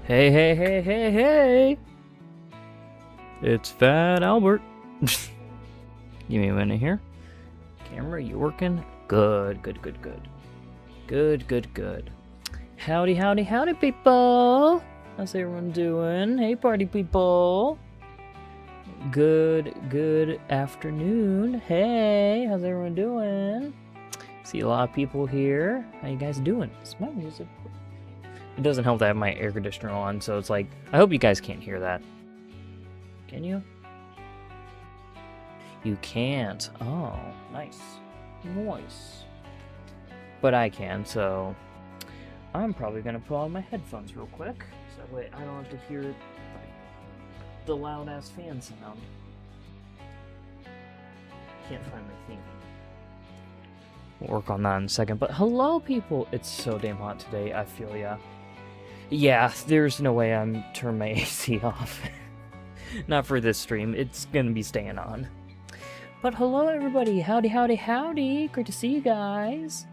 Hey, hey, hey, hey, hey! It's Fat Albert. Give me a minute here. Camera, you working? Good, good, good, good. Good, good, good. Howdy, howdy, howdy, people! How's everyone doing? Hey, party people! Good afternoon. Hey, how's everyone doing? See a lot of people here. How you guys doing? Is my music... It doesn't help that I have my air conditioner on, so it's like, I hope you guys can't hear that. Can you? You can't. Oh, nice. Nice. But I can, so I'm probably going to put on my headphones real quick, so that way I don't have to hear the loud-ass fan sound. Can't find my thing. We'll work on that in a second, but hello, people! It's so damn hot today, I feel ya. Yeah, there's no way I'm turning my AC off. Not for this stream, it's gonna be staying on. But hello everybody, howdy, howdy, howdy! Great to see you guys!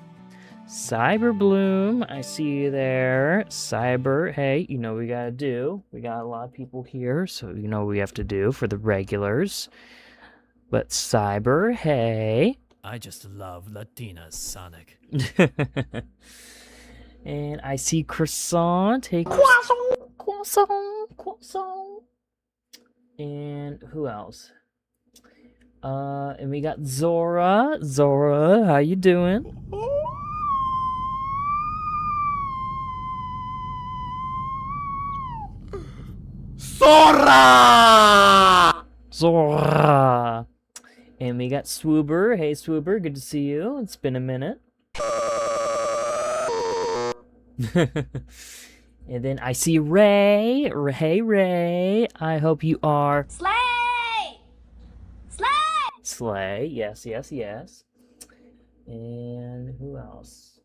Cyberbloom, I see you there. Cyber, hey, you know what we gotta do. We got a lot of people here, so you know what we have to do for the regulars. But Cyber, hey. I just love Latinas, Sonic. And I see Croissant. Hey, Croissant, Croissant, Croissant. And who else? And we got Zora. Zora, how you doing? Sora! Zora. And we got Swoober. Hey, Swoober, good to see you. It's been a minute. And then I see Ray. Hey, Ray. I hope you are... Slay! Slay! Slay. Yes, yes, yes. And who else?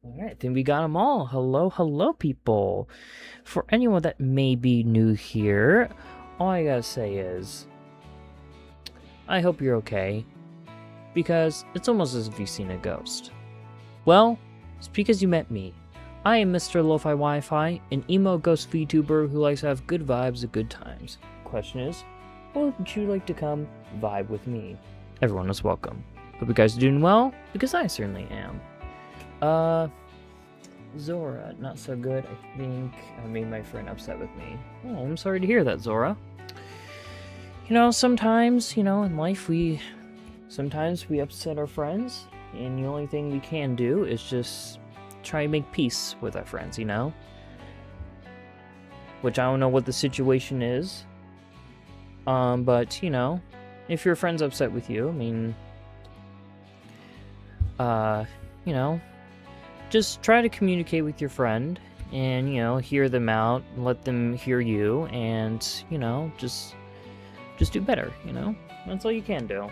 Alright, then we got them all. Hello, hello, people. For anyone that may be new here, all I gotta say is... I hope you're okay. Because it's almost as if you've seen a ghost. Well, it's because you met me. I am Mr. Lo-Fi Wi-Fi, an emo ghost VTuber who likes to have good vibes and good times. Question is, would you like to come vibe with me? Everyone is welcome. Hope you guys are doing well, because I certainly am. Zora, not so good. I think I made my friend upset with me. Oh, I'm sorry to hear that, Zora. You know, sometimes, you know, in life sometimes we upset our friends, and the only thing we can do is just try to make peace with our friends, you know? Which I don't know what the situation is. But, you know, if your friend's upset with you, I mean, you know, just try to communicate with your friend and, you know, hear them out, let them hear you, and, you know, just do better, you know? That's all you can do.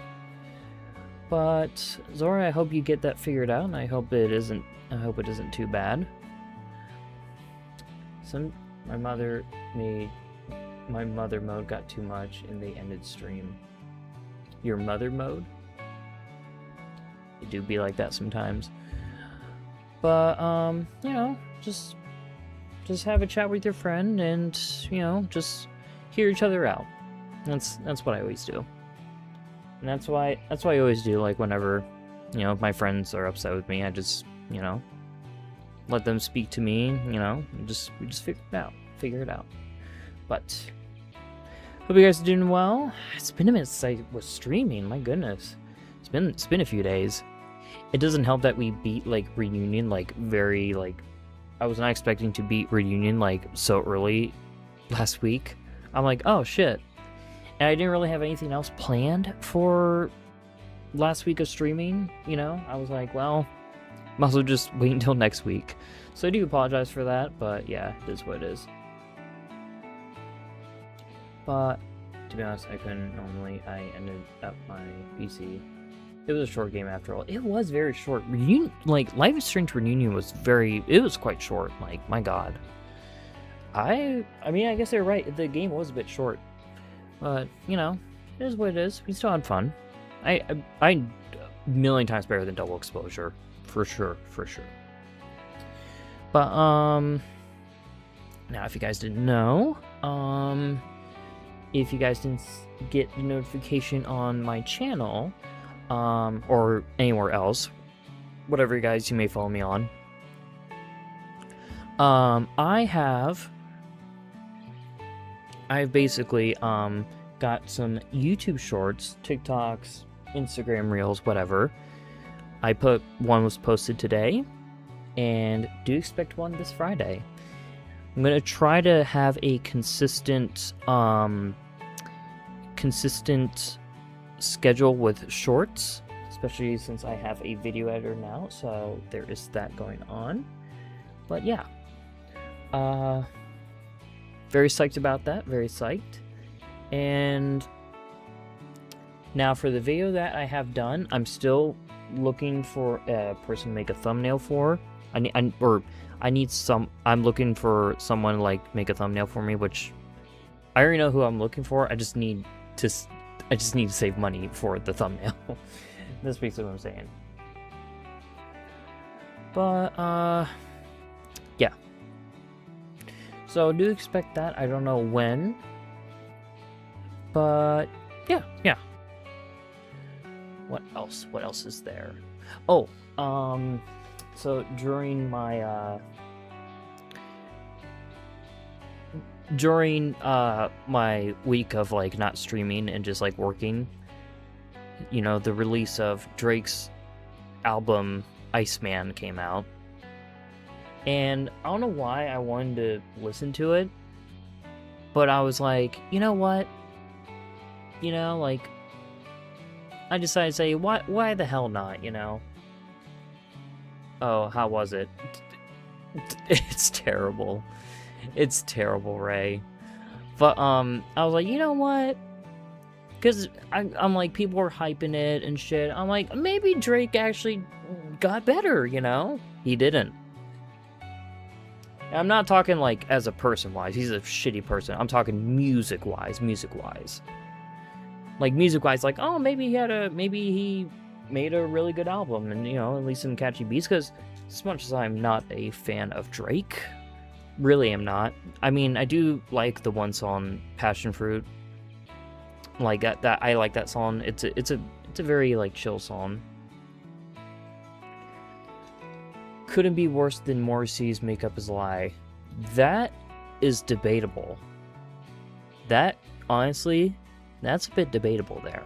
But, Zora, I hope you get that figured out, and I hope it isn't too bad. My mother mode got too much and they ended stream. Your mother mode? It do be like that sometimes. But, you know, just have a chat with your friend and, you know, just hear each other out. That's what I always do. And that's why I always do, like, whenever, you know, if my friends are upset with me, I just, you know, let them speak to me, you know, and we just figure it out. But, hope you guys are doing well. It's been a minute since I was streaming, my goodness. It's been a few days. It doesn't help that we beat, like, Reunion, like, very, like, I was not expecting to beat Reunion, like, so early last week. I'm like, oh, shit. And I didn't really have anything else planned for last week of streaming, you know? I was like, well, might as well just wait until next week. So I do apologize for that, but yeah, it is what it is. But, to be honest, I couldn't normally. I ended up my PC. It was a short game after all. It was very short. Reunion, like, Life is Strange Reunion was it was quite short. Like, my god. I mean, I guess they're right. The game was a bit short. But, you know, it is what it is. We still had fun. I a million times better than Double Exposure. For sure, for sure. But, Now, if you guys didn't know, if you guys didn't get the notification on my channel, or anywhere else, whatever you guys you may follow me on, I've basically got some YouTube shorts, TikToks, Instagram Reels, whatever. One was posted today, and do expect one this Friday. I'm gonna try to have a consistent schedule with shorts, especially since I have a video editor now, so there is that going on. But yeah, very psyched about that, very psyched. And now for the video that I have done, I'm still looking for a person to make a thumbnail for. I'm looking for someone to like make a thumbnail for me, which I already know who I'm looking for. I just need to save money for the thumbnail. That's basically what I'm saying. But yeah. So do expect that. I don't know when, but yeah. What else? What else is there? Oh, so during my my week of like not streaming and just like working, you know, the release of Drake's album Iceman came out, and I don't know why I wanted to listen to it, but I was like, you know what, you know, like, I decided to say, why the hell not, you know? Oh, how was it? It's terrible. It's terrible, Ray. But, I was like, you know what? Because I'm like, people were hyping it and shit. I'm like, maybe Drake actually got better, you know? He didn't. I'm not talking, like, as a person-wise. He's a shitty person. I'm talking music-wise. Like, music-wise, like, oh, maybe he made a really good album, and, you know, at least some catchy beats, because as much as I'm not a fan of Drake, really am not. I mean, I do like the one song, Passion Fruit. Like, that I like that song. It's a very, like, chill song. Couldn't be worse than Morrissey's Make Up Is a Lie. That is debatable. That, honestly, that's a bit debatable there.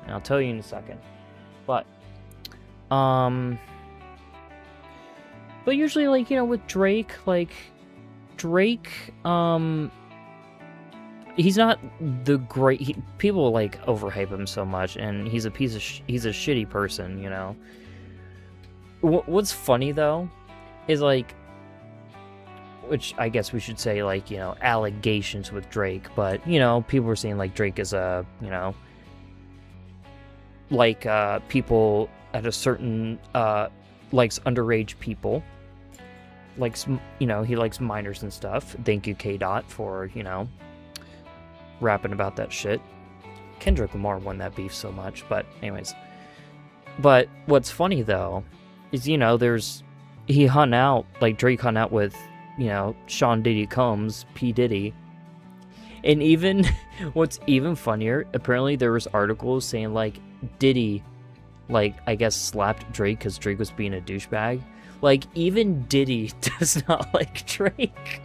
And I'll tell you in a second. But usually, like, you know, with Drake, he's not the great, people, like, overhype him so much, and he's a shitty person, you know. What's funny, though, is, like, which I guess we should say, like, you know, allegations with Drake, but, you know, people were saying, like, Drake is a, you know, like, people at a certain, likes underage people, likes, you know, he likes minors and stuff. Thank you, K-Dot, for, you know, rapping about that shit. Kendrick Lamar won that beef so much, but anyways. But what's funny, though, is, you know, Drake hung out with, you know, Sean Diddy Combs, P. Diddy. And even, what's even funnier, apparently there was articles saying, like, Diddy, like, I guess slapped Drake because Drake was being a douchebag. Like, even Diddy does not like Drake.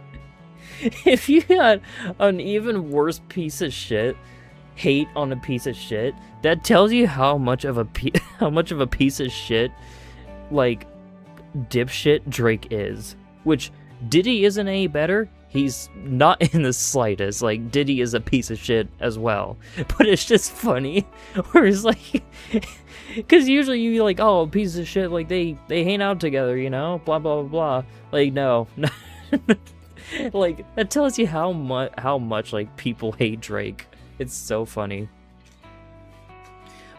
If you had an even worse piece of shit hate on a piece of shit, that tells you how much of a piece of shit, like, dipshit Drake is. Which, Diddy isn't any better. He's not in the slightest. Like, Diddy is a piece of shit as well. But it's just funny. Where it's like, because usually you be like, oh, a piece of shit, like, they hang out together, you know? Blah, blah, blah, blah. Like, no. Like, that tells you how much, like, people hate Drake. It's so funny.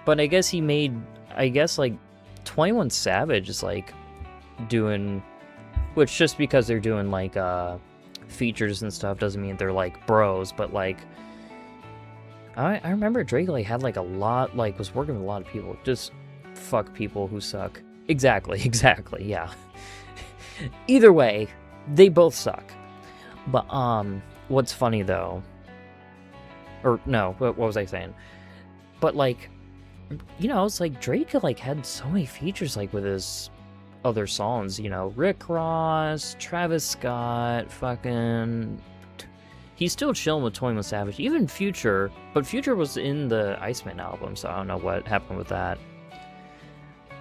But I guess like, 21 Savage is, like, doing, which just because they're doing, like, features and stuff doesn't mean they're, like, bros, but, like, I remember Drake, like, had, like, a lot, like, was working with a lot of people. Just fuck people who suck. Exactly, yeah. Either way, they both suck. But what's funny though, or no, what was I saying? But like, you know, it's like Drake like had so many features like with his other songs, you know, Rick Ross, Travis Scott, fucking. He's still chilling with 21 Savage, even Future, but Future was in the Iceman album, so I don't know what happened with that.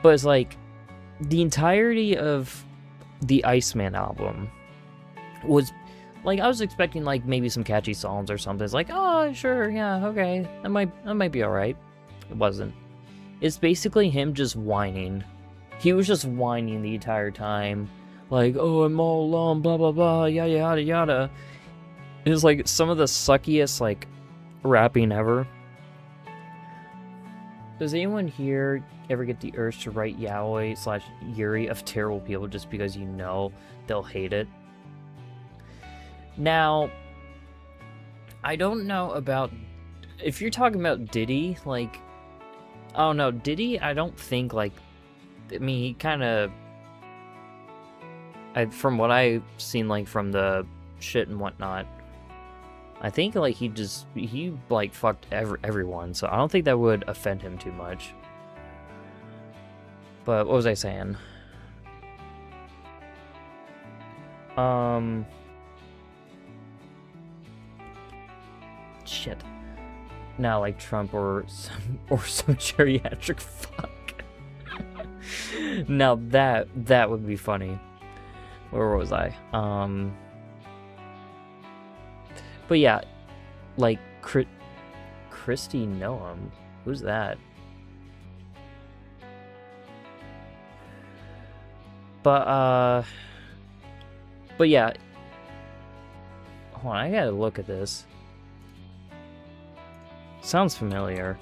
But it's like the entirety of the Iceman album was like, I was expecting like maybe some catchy songs or something. It's like, oh sure, yeah, okay, that might be all right. It wasn't. It's basically him just whining. He was just whining the entire time, like, oh, I'm all alone, blah blah blah, yada yada yada. It was like some of the suckiest like rapping ever. Does anyone here ever get the urge to write yaoi / yuri of terrible people just because you know they'll hate it? Now, I don't know about if you're talking about Diddy, like, I don't know, Diddy, I don't think like, I mean, he kind of, from what I've seen like from the shit and whatnot, I think like he like fucked everyone, so I don't think that would offend him too much. But what was I saying? Shit. Now like Trump or some geriatric fuck. Now that would be funny. Where was I? But yeah, like Christy Noam. Who's that? But yeah. Hold on, I gotta look at this. Sounds familiar.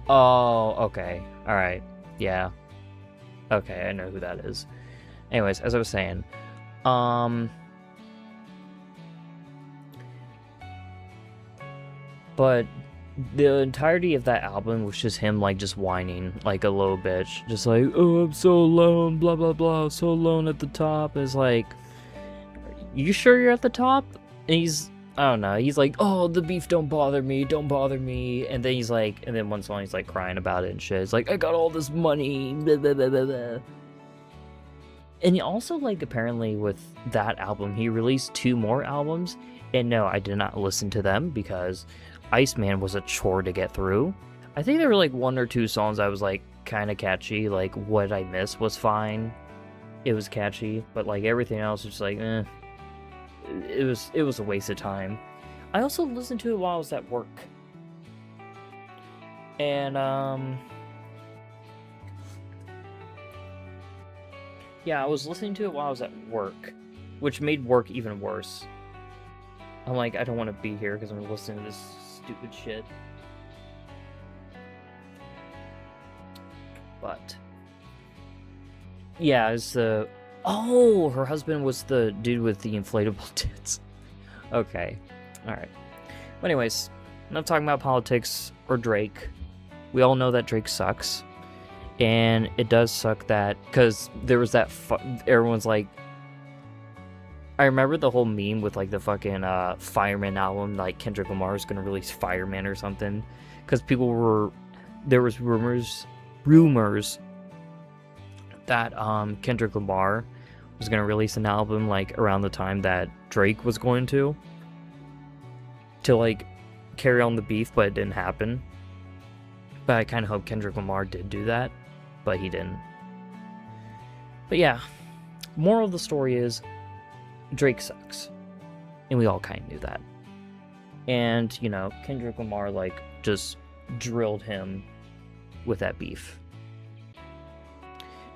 Oh, okay. Alright. Yeah. Okay, I know who that is. Anyways, as I was saying, but the entirety of that album was just him, like, just whining like a little bitch. Just like, oh, I'm so alone, blah, blah, blah, so alone at the top. It's like, you sure you're at the top? And he's, I don't know, he's like, oh, the beef don't bother me. And then he's like, and then one song he's like crying about it and shit. It's like, I got all this money, blah, blah, blah, blah, blah. And he also, like, apparently with that album, he released 2 more albums. And no, I did not listen to them because Iceman was a chore to get through. I think there were like 1 or 2 songs I was like kind of catchy. Like What I Miss was fine. It was catchy, but like everything else was just like, eh. It was a waste of time. I also listened to it while I was at work. And yeah, I was listening to it while I was at work, which made work even worse. I'm like, I don't want to be here because I'm listening to this stupid shit. But yeah, it's the her husband was the dude with the inflatable tits. Okay, all right. But anyways, I'm not talking about politics or Drake. We all know that Drake sucks, and it does suck that because there was that everyone's like. I remember the whole meme with like the fucking Fireman album, like Kendrick Lamar is gonna release Fireman or something, because there was rumors that Kendrick Lamar was gonna release an album like around the time that Drake was going to like carry on the beef, but it didn't happen. But I kind of hope Kendrick Lamar did do that, but he didn't. But yeah, moral of the story is, Drake sucks. And we all kind of knew that. And, you know, Kendrick Lamar, like, just drilled him with that beef.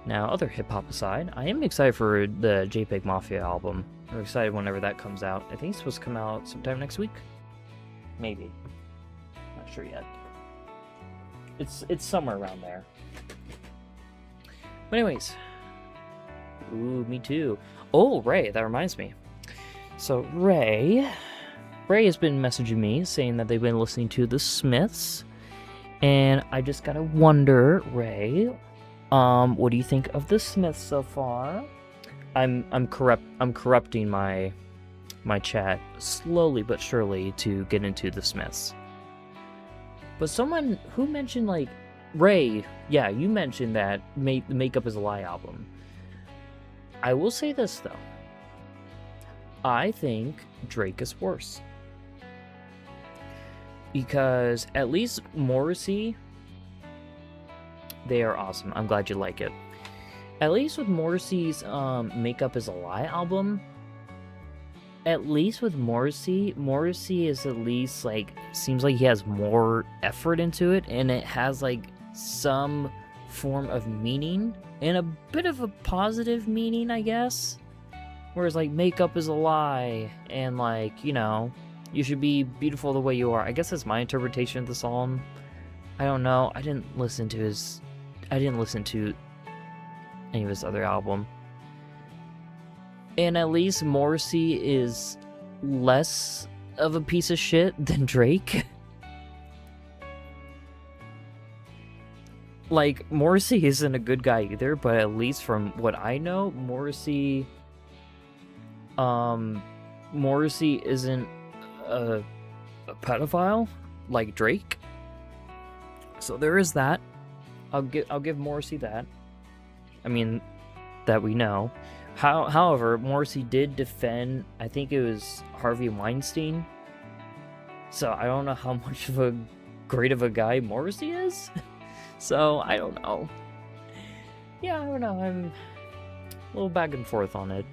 Now, other hip-hop aside, I am excited for the JPEG Mafia album. I'm excited whenever that comes out. I think it's supposed to come out sometime next week. Maybe. Not sure yet. It's somewhere around there. But anyways. Ooh, me too. Oh, Ray, that reminds me. So, Ray, Ray has been messaging me saying that they've been listening to The Smiths, and I just gotta wonder, Ray, what do you think of The Smiths so far? I'm corrupting my chat slowly but surely to get into The Smiths. But someone who mentioned, like, Ray, yeah, you mentioned that the Makeup is a Lie album. I will say this, though. I think Drake is worse. Because at least Morrissey, they are awesome. I'm glad you like it. At least with Morrissey's Makeup is a Lie album, at least with Morrissey is at least, like, seems like he has more effort into it, and it has, like, some form of meaning, and a bit of a positive meaning, I guess. Whereas, like, Makeup is a Lie, and, like, you know, you should be beautiful the way you are. I guess that's my interpretation of the song. I don't know. I didn't listen to any of his other album. And at least Morrissey is less of a piece of shit than Drake. Like, Morrissey isn't a good guy either, but at least from what I know, Morrissey isn't a pedophile like Drake. So there is that. I'll give Morrissey that. I mean, that we know. However, Morrissey did defend, I think it was Harvey Weinstein. So I don't know how much of a great of a guy Morrissey is. So I don't know. Yeah, I don't know. I'm a little back and forth on it.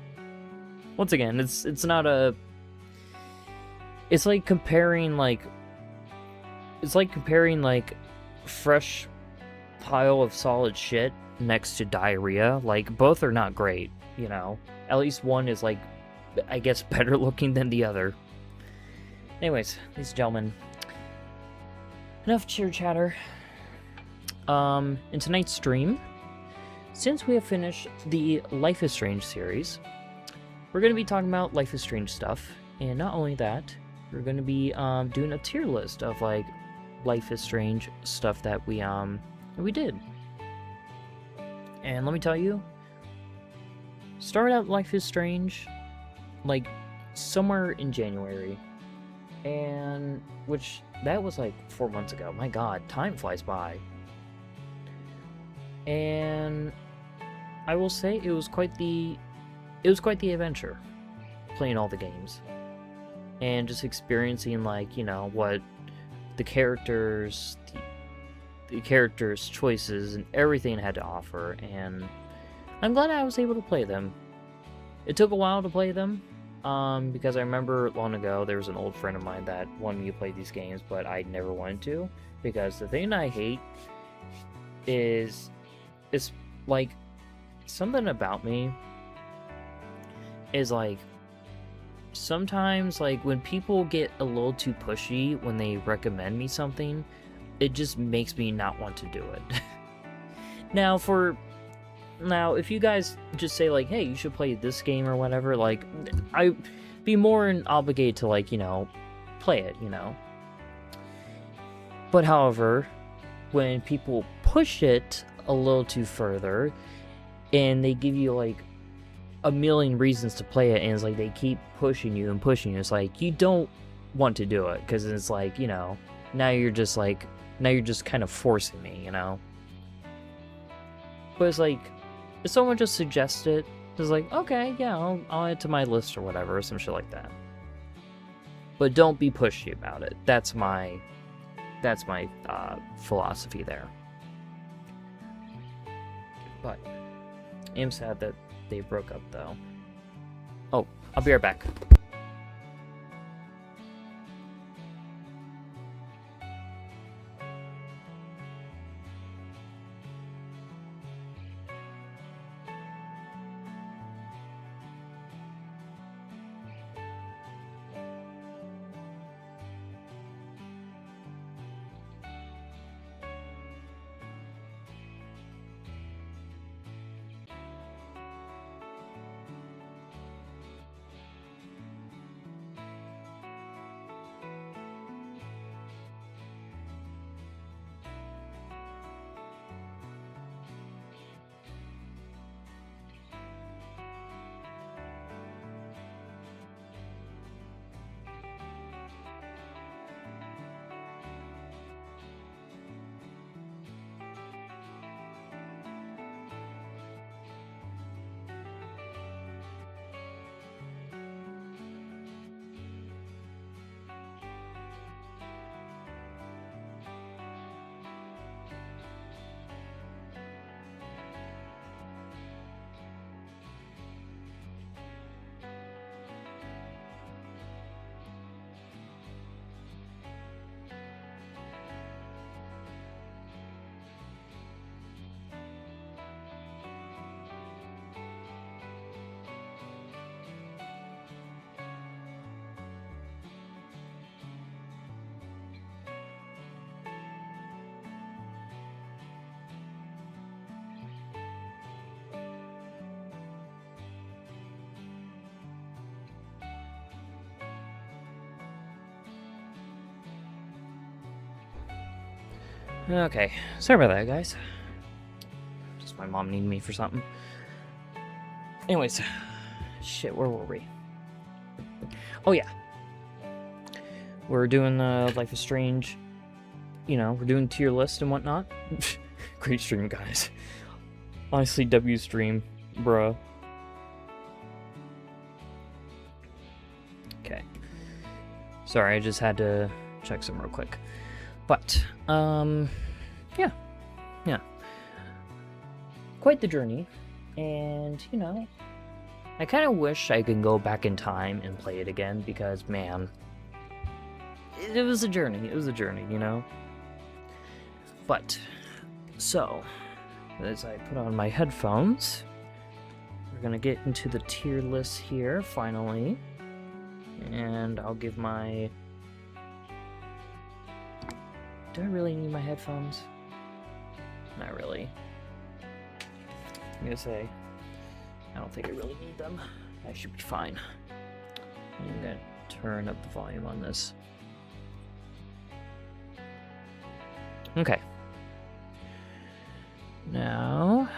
Once again, it's not a. It's like comparing like fresh pile of solid shit next to diarrhea. Like, both are not great, you know. At least one is, like, I guess better looking than the other. Anyways, ladies and gentlemen, enough cheer chatter. In tonight's stream, since we have finished the Life is Strange series, we're going to be talking about Life is Strange stuff, and not only that, we're going to be doing a tier list of, like, Life is Strange stuff that we did. And let me tell you, started out Life is Strange, like, somewhere in January, and which, that was like 4 months ago. My god, time flies by. And I will say it was quite the adventure, playing all the games, and just experiencing, like, you know, what the characters, the characters' choices, and everything had to offer, and I'm glad I was able to play them. It took a while to play them, because I remember long ago there was an old friend of mine that wanted me to play these games, but I never wanted to, because the thing I hate is, it's like, something about me is, like, sometimes, like, when people get a little too pushy when they recommend me something, it just makes me not want to do it. Now, if you guys just say, like, hey, you should play this game or whatever, like, I'd be more obligated to, like, you know, play it, you know. But however, when people push it a little too further, and they give you, like, a million reasons to play it, and it's like they keep pushing you and pushing you, it's like, you don't want to do it, because it's like, you know, now you're just kind of forcing me, you know. But it's like, if someone just suggests it, it's like, okay, yeah, I'll add it to my list or whatever, or some shit like that. But don't be pushy about it. That's my philosophy there. But I am sad that they broke up, though. Oh, I'll be right back. Okay, sorry about that, guys. Just my mom needed me for something. Anyways, shit, where were we? Oh yeah. We're doing Life is Strange. You know, we're doing tier list and whatnot. Great stream, guys. Honestly, W stream, bruh. Okay. Sorry, I just had to check some real quick. But, yeah. Quite the journey. And, you know, I kind of wish I could go back in time and play it again because, man, it was a journey. It was a journey, you know? But, so, as I put on my headphones, we're gonna get into the tier list here, finally. And I'll give my... Do I really need my headphones? Not really. I'm gonna say, I don't think I really need them. I should be fine. I'm gonna turn up the volume on this. Okay. Now...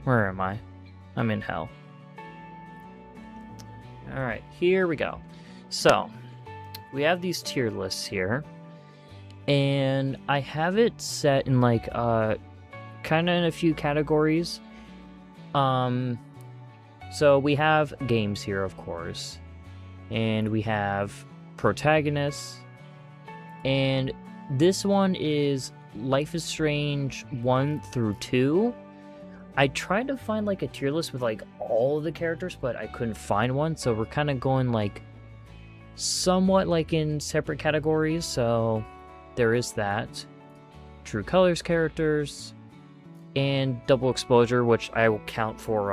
Where am I? I'm in hell. Alright, here we go. So, we have these tier lists here. And I have it set in like, kind of in a few categories. So we have games here, of course. And we have protagonists. And this one is Life is Strange 1 through 2. I tried to find like a tier list with like all of the characters, but I couldn't find one. So we're kind of going like somewhat like in separate categories. So there is that. True Colors characters and Double Exposure, which I will count for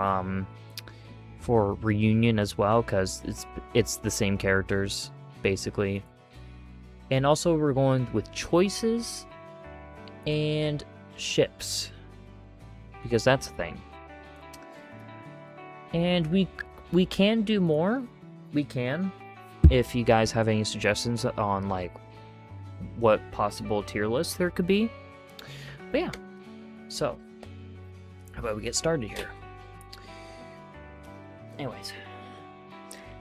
Reunion as well, because it's the same characters basically. And also we're going with choices and ships, because that's a thing. And we can do more. We can, if you guys have any suggestions on like what possible tier lists there could be. But yeah, so how about we get started here? Anyways,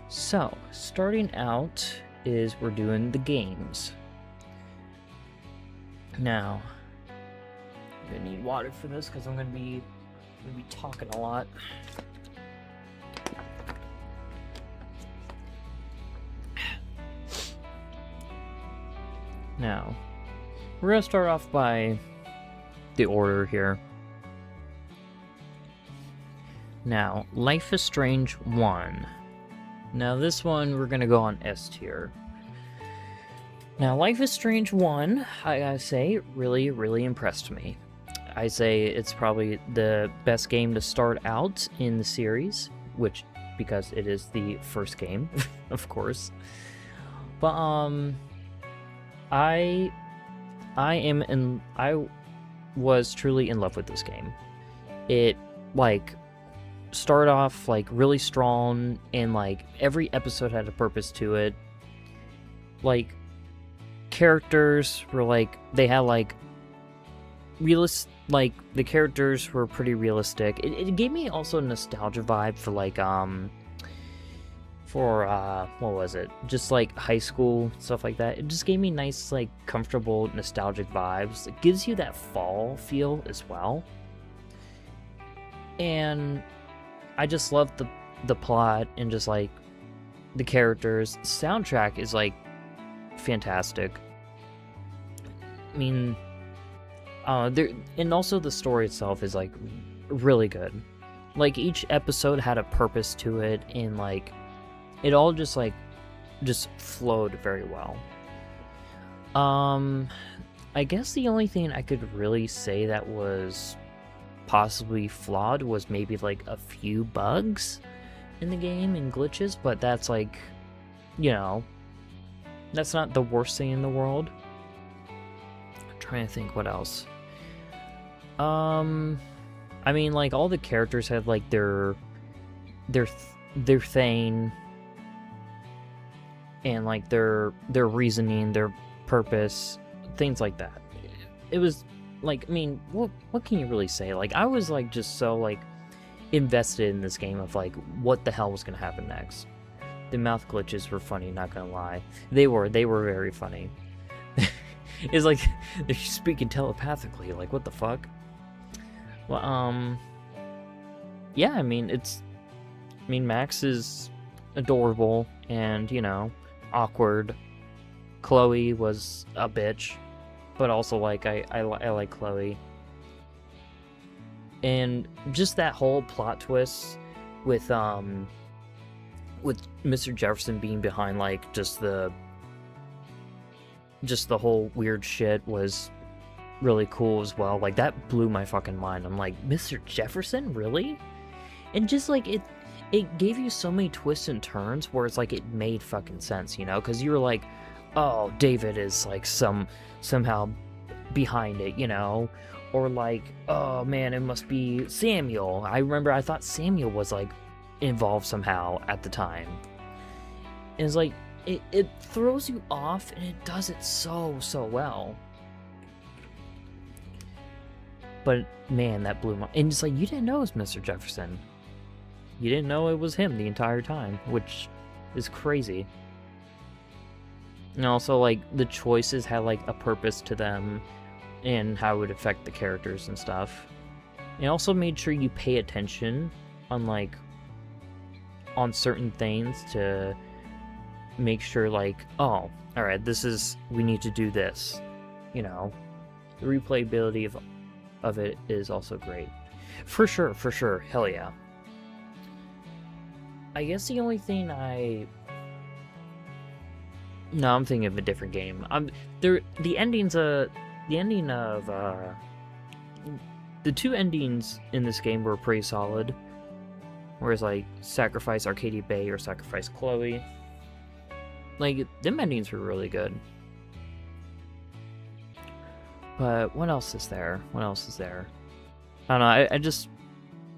so starting out is we're doing the games. Now, I'm gonna need water for this because I'm gonna be talking a lot. Now, we're gonna start off by the order here. Now, Life is Strange 1. Now, this one, we're going to go on S tier. Now, Life is Strange 1, I gotta say, really, really impressed me. I say it's probably the best game to start out in the series, which, because it is the first game, of course. But, I was truly in love with this game. It, like, started off like really strong, and like every episode had a purpose to it. Like characters were like, they had like like the characters were pretty realistic. It gave me also a nostalgia vibe for like what was it, just like high school stuff like that. It just gave me nice like comfortable nostalgic vibes. It gives you that fall feel as well. And I just love the plot and just like the characters. The soundtrack is like fantastic. I mean, and also the story itself is like really good. Like each episode had a purpose to it, and like it all just flowed very well. I guess the only thing I could really say that was possibly flawed was maybe like a few bugs in the game and glitches, but that's like, you know, that's not the worst thing in the world. I'm trying to think what else. I mean, like all the characters had like their their thing and like their reasoning, their purpose, things like that. It was like, I mean, what can you really say? Like, I was like just so like invested in this game of like what the hell was gonna happen next. The mouth glitches were funny, not gonna lie. They were very funny. It's like they're speaking telepathically, like what the fuck? Well, yeah, I mean Max is adorable and, you know, awkward. Chloe was a bitch, but also like I like Chloe. And just that whole plot twist with Mr. Jefferson being behind like just the whole weird shit was really cool as well. Like, that blew my fucking mind. I'm like, Mr. Jefferson, really? And just like it gave you so many twists and turns where it's like it made fucking sense, you know? Because you were like, oh, David is like somehow behind it, you know? Or like, oh man, it must be Samuel. I remember I thought Samuel was like involved somehow at the time. And it's like it throws you off, and it does it so well. But man, that blew my... And it's like, you didn't know it was Mr. Jefferson. You didn't know it was him the entire time, which is crazy. And also, like, the choices had like a purpose to them and how it would affect the characters and stuff. It also made sure you pay attention on like on certain things to make sure like, oh, all right, we need to do this, you know. The replayability of it is also great. For sure, hell yeah. I guess the only thing No, I'm thinking of a different game. The ending of the two endings in this game were pretty solid. Whereas like sacrifice Arcadia Bay or sacrifice Chloe. Like, them endings were really good. But what else is there? I don't know, I just...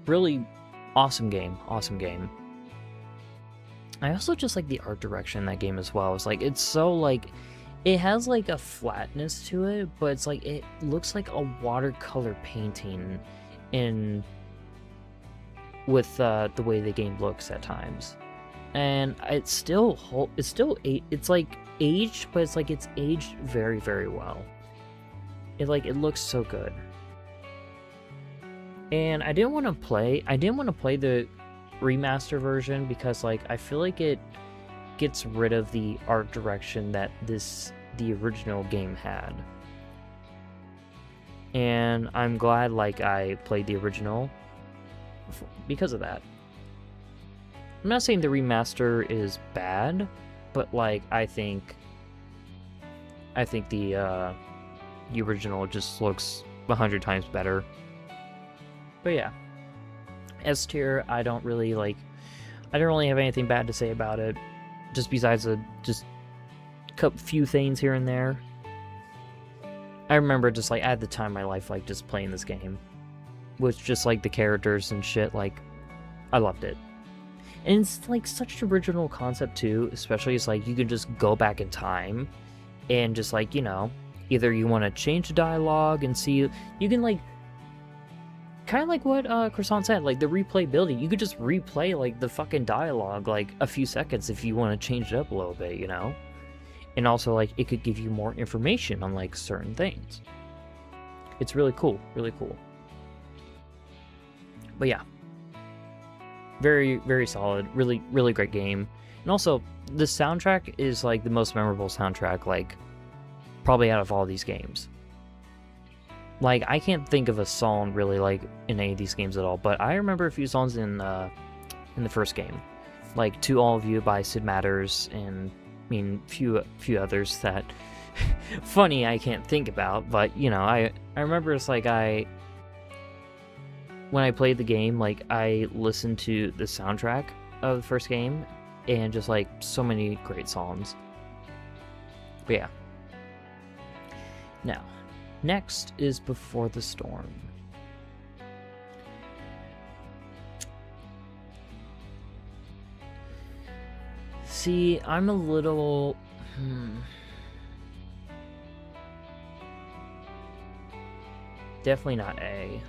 Really awesome game. I also just like the art direction in that game as well. It's like, it's so like... It has like a flatness to it, but it's like, it looks like a watercolor painting with the way the game looks at times. And it's like aged, but it's like it's aged very well. It looks so good. And I didn't want to play the remaster version because like I feel like it gets rid of the art direction that the original game had. And I'm glad like I played the original because of that. I'm not saying the remaster is bad, but like I think the original just looks 100 times better. But yeah, S tier, I don't really have anything bad to say about it, just besides a few things here and there. I remember just like at the time of my life, like just playing this game with just like the characters and shit, like I loved it. And it's like such an original concept too, especially it's like you can just go back in time and just like, you know, either you want to change the dialogue and see, you can like, kind of like what Croissant said, like the replayability, you could just replay like the fucking dialogue like a few seconds if you want to change it up a little bit, you know? And also like it could give you more information on like certain things. It's really cool. But yeah. Very solid, really great game. And also the soundtrack is like the most memorable soundtrack like probably out of all these games. Like I can't think of a song really like in any of these games at all, but I remember a few songs in the first game, like To All of You by Sid Matters, and I mean few others that funny I can't think about, but you know, I remember it's like when I played the game, like I listened to the soundtrack of the first game and just like so many great songs. But yeah. Now, next is Before the Storm. See, I'm a little... Definitely not A.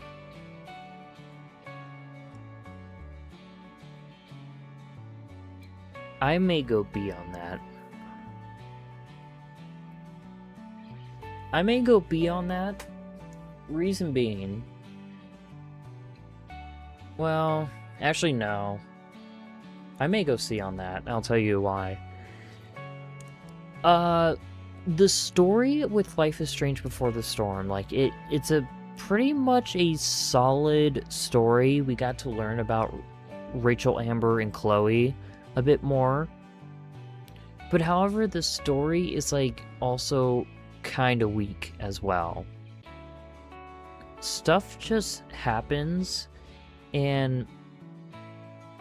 I may go B on that. I may go B on that. Reason being... Well, actually no. I may go C on that. I'll tell you why. The story with Life is Strange Before the Storm, like, it's a pretty much a solid story. We got to learn about Rachel, Amber, and Chloe a bit more. But however, the story is, like, also kind of weak as well. Stuff just happens, and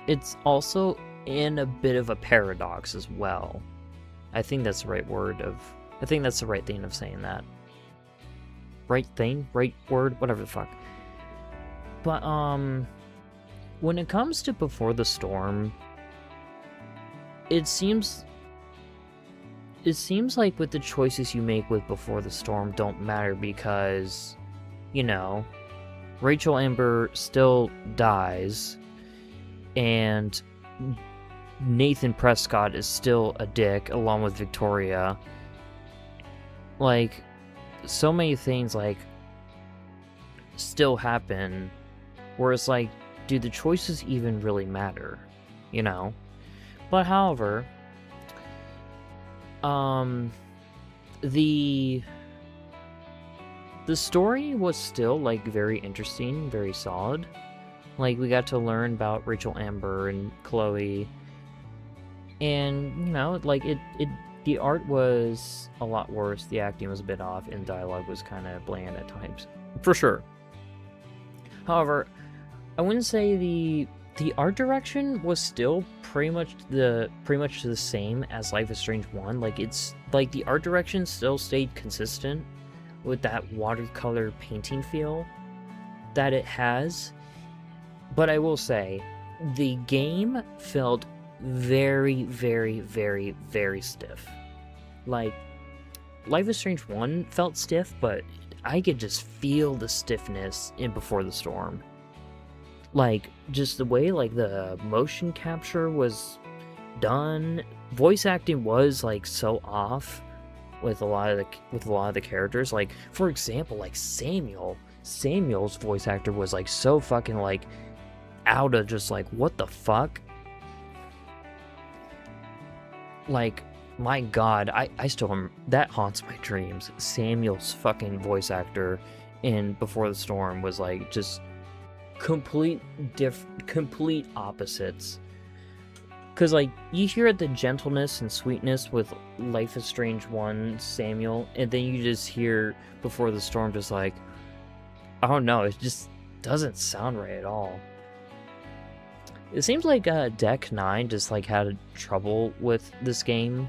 it's also in a bit of a paradox as well. I think that's the right word of... I think that's the right thing of saying that. Right thing? Right word? Whatever the fuck. But, when it comes to Before the Storm, it seems like with the choices you make with Before the Storm don't matter because, you know, Rachel Amber still dies, and Nathan Prescott is still a dick, along with Victoria. Like, so many things, like, still happen, where it's like, do the choices even really matter? You know? But however, the story was still, like, very interesting, very solid. Like, we got to learn about Rachel Amber and Chloe, and, you know, like, the art was a lot worse, the acting was a bit off, and dialogue was kind of bland at times. For sure. However, I wouldn't say the art direction was still pretty much the same as Life is Strange 1. Like, it's like the art direction still stayed consistent with that watercolor painting feel that it has. But I will say, the game felt very, very, very, very stiff. Like, Life is Strange 1 felt stiff, but I could just feel the stiffness in Before the Storm. Like, just the way, like, the motion capture was done. Voice acting was, like, so off with a lot of the characters. Like, for example, like, Samuel's voice actor was, like, so fucking, like, out of just, like, what the fuck? Like, my god, I still that haunts my dreams. Samuel's fucking voice actor in Before the Storm was, like, just complete opposites. Because, like, you hear the gentleness and sweetness with Life is Strange 1 Samuel, and then you just hear Before the Storm just, like, I don't know, it just doesn't sound right at all. It seems like Deck 9 just, like, had trouble with this game,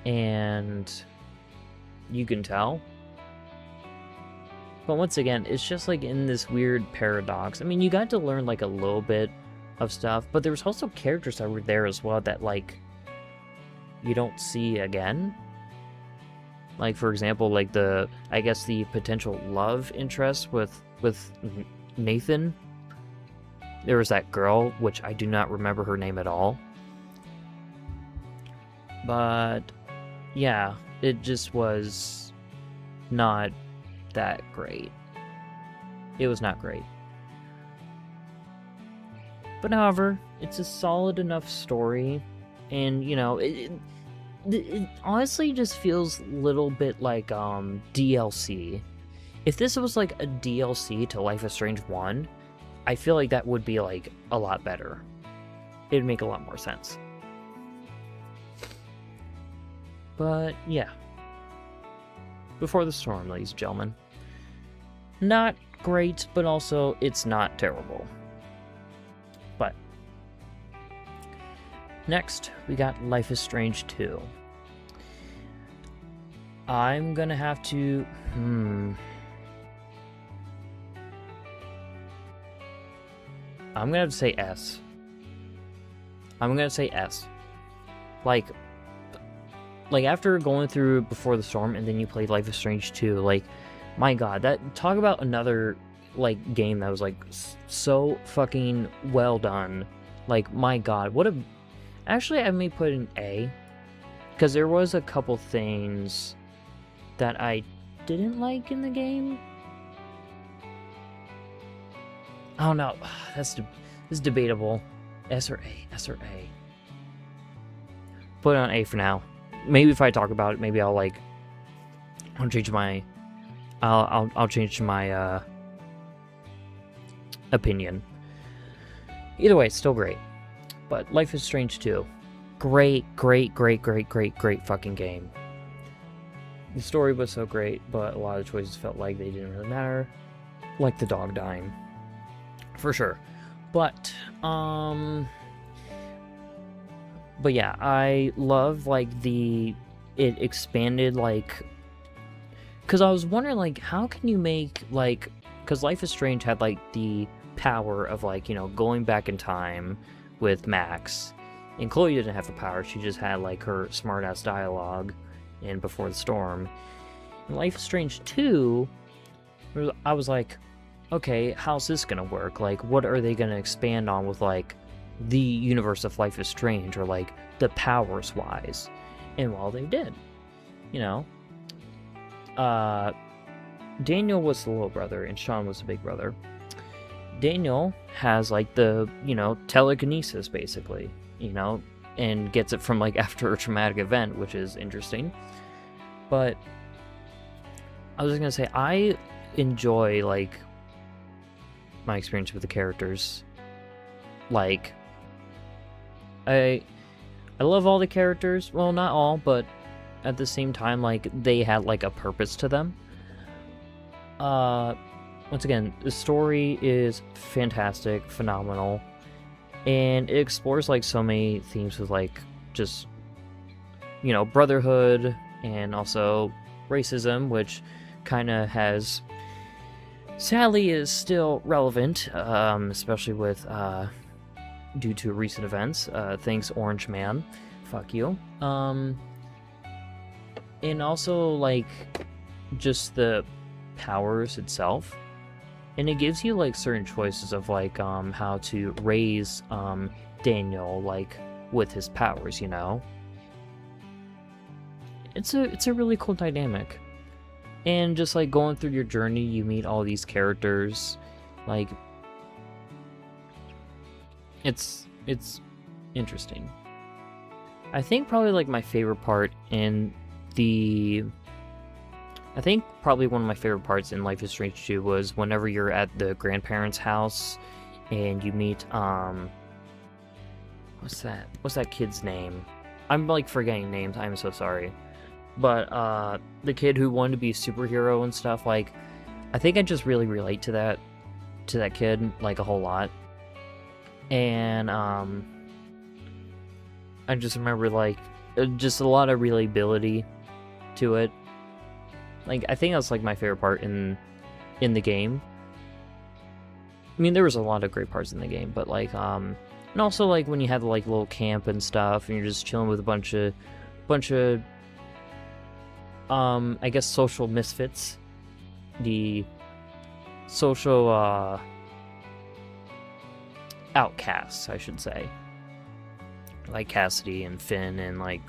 and you can tell. But once again, it's just, like, in this weird paradox. I mean, you got to learn, like, a little bit of stuff, but there was also characters that were there as well that, like, you don't see again. Like, for example, like, I guess the potential love interest with Nathan. There was that girl, which I do not remember her name at all. But, yeah, it just was not that great. It was not great. But however, it's a solid enough story, and, you know, it honestly just feels a little bit like DLC. If this was like a DLC to Life is Strange 1, I feel like that would be, like, a lot better. It'd make a lot more sense. But, yeah. Before the Storm, ladies and gentlemen. Not great, but also it's not terrible. But next, we got Life is Strange 2. I'm gonna have to... I'm gonna have to say S. I'm gonna say S. like after going through Before the Storm and then you played Life is Strange 2, like, my god, that, talk about another, like, game that was, like, so fucking well done. Like, my god, what a, actually, I may put an A, because there was a couple things that I didn't like in the game. Oh no, this is debatable. S or A, S or A. Put it on A for now. Maybe if I talk about it, maybe I'll change my, I'll change my opinion. Either way, it's still great. But Life is Strange 2, great fucking game. The story was so great, but a lot of choices felt like they didn't really matter, like the dog dying, for sure. But yeah, I love, like, it expanded, like, because I was wondering, like, how can you make, like, because Life is Strange had, like, the power of, like, you know, going back in time with Max, and Chloe didn't have the power, she just had, like, her smart-ass dialogue in Before the Storm. In Life is Strange 2, I was like, okay, how's this gonna work? Like, what are they gonna expand on with, like, the universe of Life is Strange, or, like, the powers wise? And well, they did, you know. Daniel was the little brother and Sean was the big brother. Daniel has, like, the, you know, telekinesis, basically, you know, and gets it from, like, after a traumatic event, which is interesting. But I was gonna say, I enjoy, like, my experience with the characters. Like, I love all the characters. Well, not all, but at the same time, like, they had, like, a purpose to them. Once again, the story is fantastic, phenomenal, and it explores, like, so many themes with, like, just, you know, brotherhood, and also racism, which kind of has, sadly, is still relevant, especially with, due to recent events. Thanks, Orange Man. Fuck you. And also, like, just the powers itself. And it gives you, like, certain choices of, like, how to raise, Daniel, like, with his powers, you know? It's a really cool dynamic. And just, like, going through your journey, you meet all these characters, like, it's interesting. I think probably, like, my favorite part in I think probably one of my favorite parts in Life is Strange 2 was whenever you're at the grandparents' house and you meet, what's that kid's name? I'm, like, forgetting names, I'm so sorry. But, the kid who wanted to be a superhero and stuff, like, I think I just really relate to that kid, like, a whole lot. And, I just remember, like, just a lot of relatability to it. Like, I think that's, like, my favorite part in the game. I mean, there was a lot of great parts in the game, but, like, and also, like, when you have, like, little camp and stuff, and you're just chilling with a bunch of, I guess, social misfits. The social, outcasts, I should say. Like Cassidy and Finn and, like,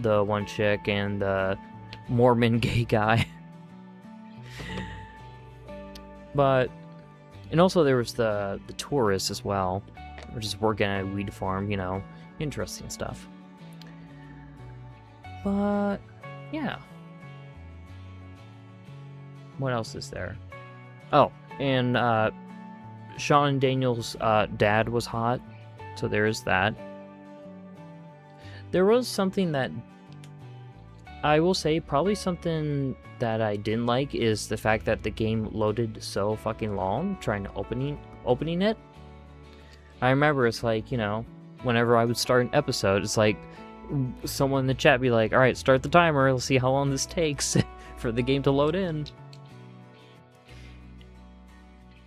the one chick and the Mormon gay guy. But, and also there was the tourists as well. We're just working at a weed farm, you know, interesting stuff. But, yeah. What else is there? Oh, and, Sean and Daniel's, dad was hot, so there is that. There was something that I will say, probably something that I didn't like is the fact that the game loaded so fucking long trying to opening it. I remember it's like, you know, whenever I would start an episode, it's like someone in the chat be like, alright, start the timer, let's see how long this takes for the game to load in.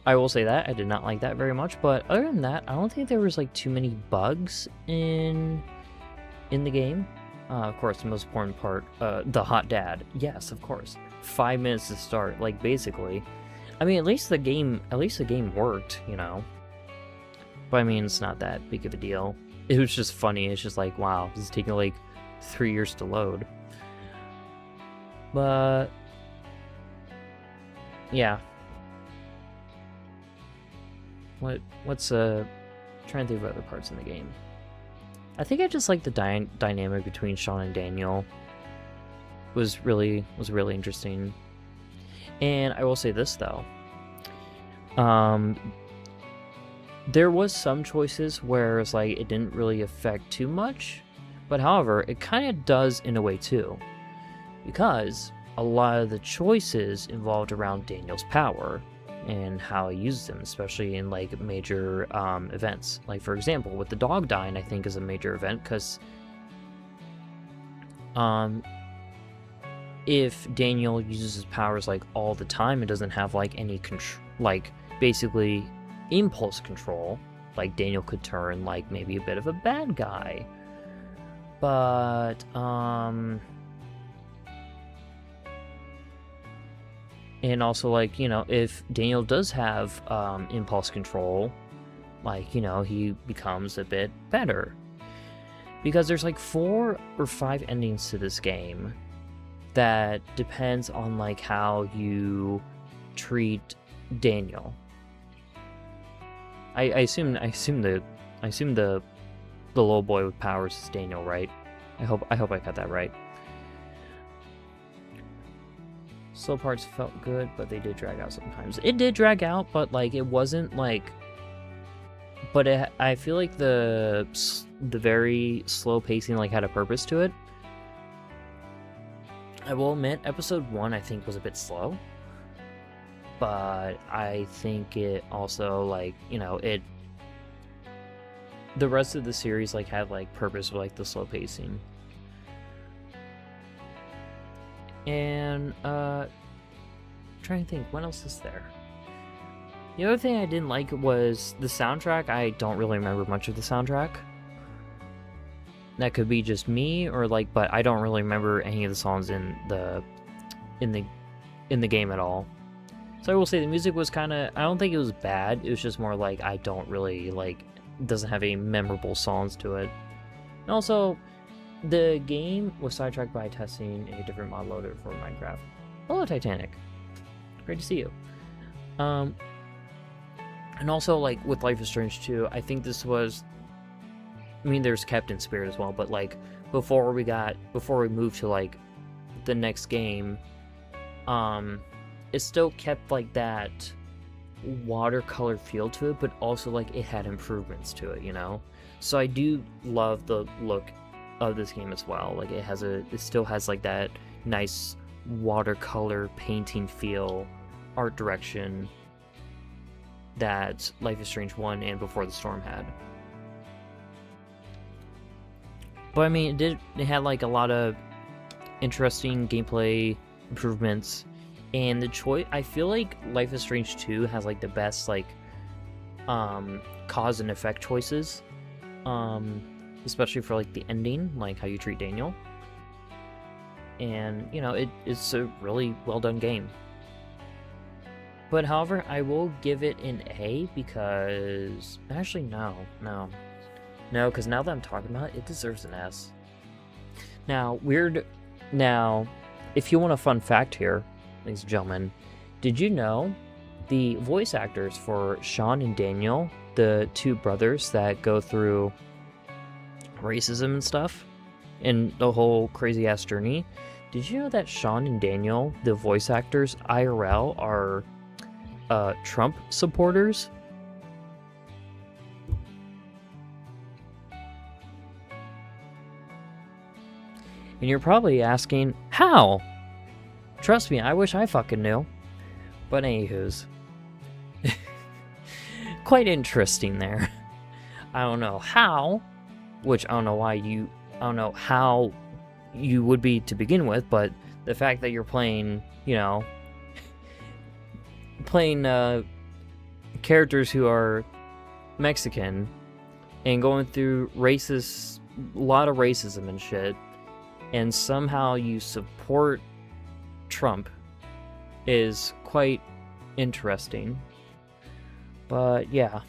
I will say that, I did not like that very much, but other than that, I don't think there was, like, too many bugs in in the game. Of course, the most important part, the hot dad. Yes, of course. 5 minutes to start, like, basically. I mean, at least the game worked, you know. But I mean, it's not that big of a deal. It was just funny. It's just like, wow, this is taking like 3 years to load. But yeah. What's trying to think of other parts in the game. I think I just like the dynamic between Sean and Daniel was really interesting. And I will say this though. There was some choices where it's like it didn't really affect too much, but however, it kind of does in a way too, because a lot of the choices involved around Daniel's power and how he uses them, especially in like major events. Like for example, with the dog dying, I think is a major event because if Daniel uses his powers like all the time and doesn't have like any like basically impulse control, like Daniel could turn like maybe a bit of a bad guy. But and also, like, you know, if Daniel does have impulse control, like, you know, he becomes a bit better. Because there's like 4 or 5 endings to this game that depends on like how you treat Daniel. I assume the little boy with powers is Daniel, right? I hope I got that right. Slow parts felt good, but they did drag out sometimes. It did drag out, but like it wasn't like. But I feel like the very slow pacing like had a purpose to it. I will admit, episode 1 I think was a bit slow. But I think it also, like, you know, the rest of the series like had like purpose with like the slow pacing. And trying to think, what else is there? The other thing I didn't like was the soundtrack. I don't really remember much of the soundtrack. That could be just me, or like, but I don't really remember any of the songs in the game at all. So I will say the music was kind of, I don't think it was bad. It was just more like I don't really like, it doesn't have any memorable songs to it. And also, the game was sidetracked by testing a different mod loader for Minecraft. Hello, Titanic. Great to see you. And also, like, with Life is Strange 2, I think this was, I mean, there's Captain Spirit as well, but like, before we moved to like the next game, it still kept like that watercolor feel to it, but also like it had improvements to it, you know? So I do love the look of this game as well. Like it still has like that nice watercolor painting feel, art direction that Life is Strange 1 and Before the Storm had. But I mean, it had like a lot of interesting gameplay improvements. And the choice, I feel like Life is Strange 2 has like the best like cause and effect choices, especially for like the ending, like how you treat Daniel. And you know, it's a really well done game. But however, I will give it an A because actually no, because now that I'm talking about it, it deserves an S. Now, if you want a fun fact here, ladies and gentlemen, did you know the voice actors for Sean and Daniel, the 2 brothers that go through racism and stuff, and the whole crazy ass journey, did you know that Sean and Daniel, the voice actors, IRL, are Trump supporters? And you're probably asking, how? Trust me, I wish I fucking knew. But anywho's. Quite interesting there. I don't know how, which I don't know how you would be to begin with, but the fact that you're playing, you know, characters who are Mexican and going through racist a lot of racism and shit, and somehow you support Trump is quite interesting. But yeah.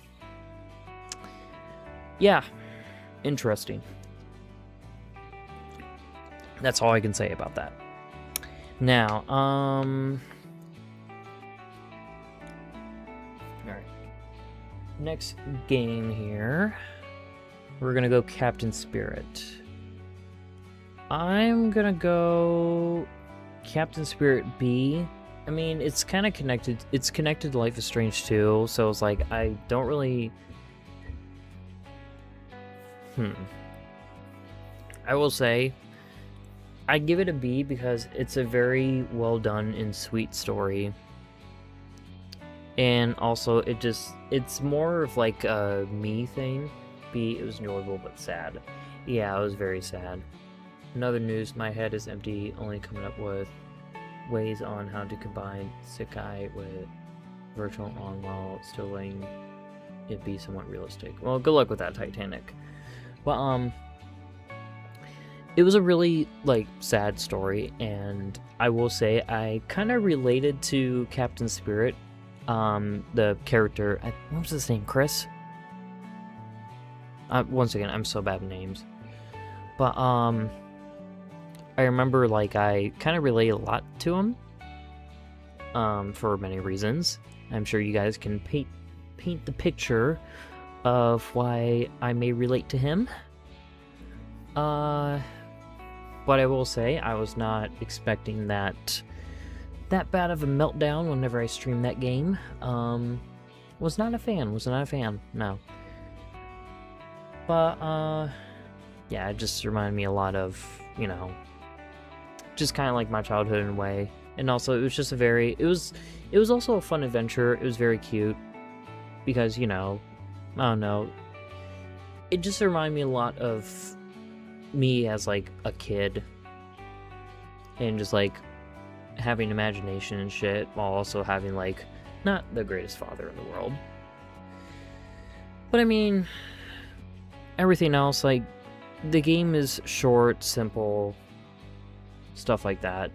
Yeah, interesting. That's all I can say about that. Now, alright. Next game here. We're gonna go Captain Spirit. I'm gonna go Captain Spirit B. I mean, it's kind of connected. It's connected to Life is Strange 2, so it's like, I don't really... I will say, I give it a B because it's a very well done and sweet story. And also, it's more of like a me thing. B, it was enjoyable but sad. Yeah, it was very sad. In other news, my head is empty, only coming up with ways on how to combine Sekai with virtual on while still letting it be somewhat realistic. Well, good luck with that, Titanic. But, it was a really, like, sad story, and I will say I kind of related to Captain Spirit, the character, what was his name, Chris? Once again, I'm so bad with names. But, I remember, like, I kind of relate a lot to him, for many reasons. I'm sure you guys can paint the picture of why I may relate to him. But I will say, I was not expecting that bad of a meltdown whenever I streamed that game. Was not a fan, no. But, yeah, it just reminded me a lot of, you know, just kind of like my childhood in a way. And also, it was just it was also a fun adventure. It was very cute. Because, you know, I don't know. It just reminded me a lot of me as, like, a kid. And just, like, having imagination and shit, while also having, like, not the greatest father in the world. But, I mean, everything else, like, the game is short, simple, stuff like that.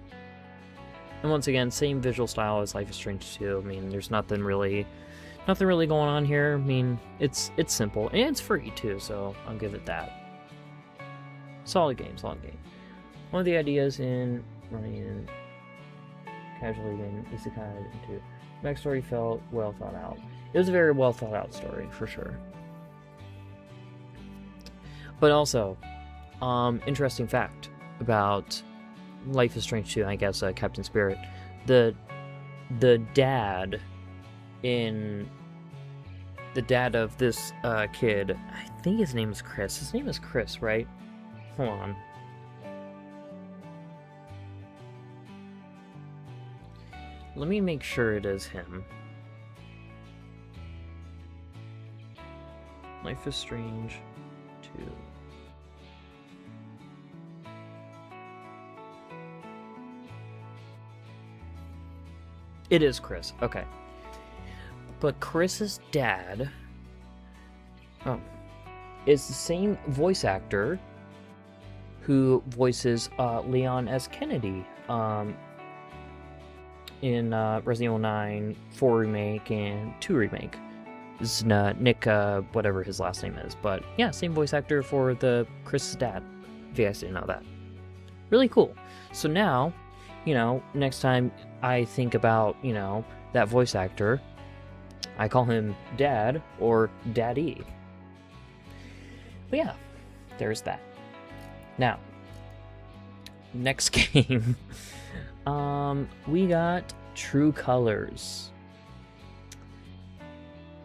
And once again, same visual style as Life is Strange 2. I mean, there's nothing really going on here. I mean, it's simple, and it's free too, so I'll give it that. Solid game. One of the ideas in running in casually in Isekai into backstory felt well thought out. It was a very well thought out story, for sure. But also, interesting fact about Life is Strange 2, I guess, Captain Spirit. The dad of this kid, I think his name is Chris. His name is Chris, right? Hold on. Let me make sure it is him. Life is Strange 2. It is Chris, okay. But Chris's dad is the same voice actor who voices Leon S. Kennedy in Resident Evil 9 4 Remake and 2 Remake. This is Nick, whatever his last name is. But yeah, same voice actor for Chris's dad, if you guys didn't know that. Really cool. So now, you know, next time I think about, you know, that voice actor, I call him Dad or Daddy. But yeah, there's that. Now, next game, we got True Colors.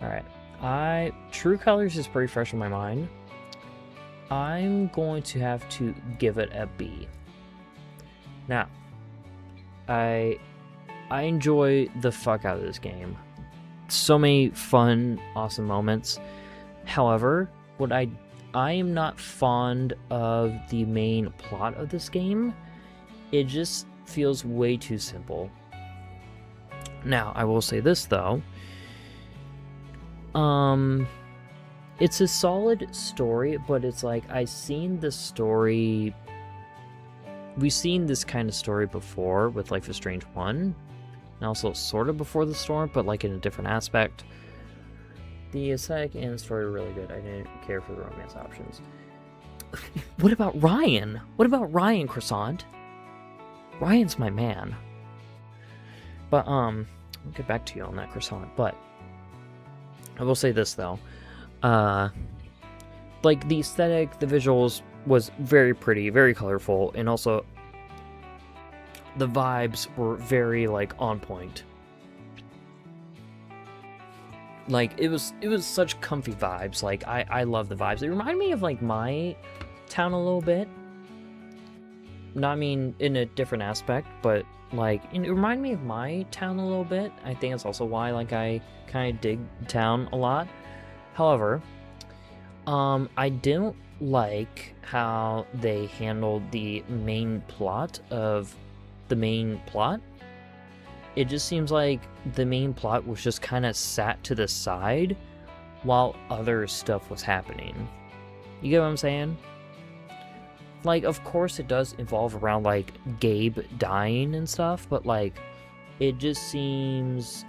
Alright, True Colors is pretty fresh in my mind. I'm going to have to give it a B. Now, I enjoy the fuck out of this game. So many fun, awesome moments. However, what I am not fond of the main plot of this game. It just feels way too simple. Now, I will say this though. it's a solid story, but it's like we've seen this kind of story before with Life is Strange 1, and also sort of Before the Storm, but like in a different aspect. The aesthetic and the story were really good. I didn't care for the romance options. What about Ryan? What about Ryan, Croissant? Ryan's my man. But, I'll get back to you on that, Croissant. But, I will say this, though. Like, the aesthetic, the visuals was very pretty, very colorful, and also the vibes were very, like, on point. Like, it was such comfy vibes. Like, I love the vibes. It reminded me of, like, my town a little bit. Not, I mean, in a different aspect, but, like, it reminded me of my town a little bit. I think that's also why, like, I kind of dig town a lot. However, I didn't like how they handled the main plot of the main plot. It just seems like the main plot was just kind of sat to the side while other stuff was happening. You get what I'm saying? Like, of course it does involve around, like, Gabe dying and stuff, but, like, it just seems,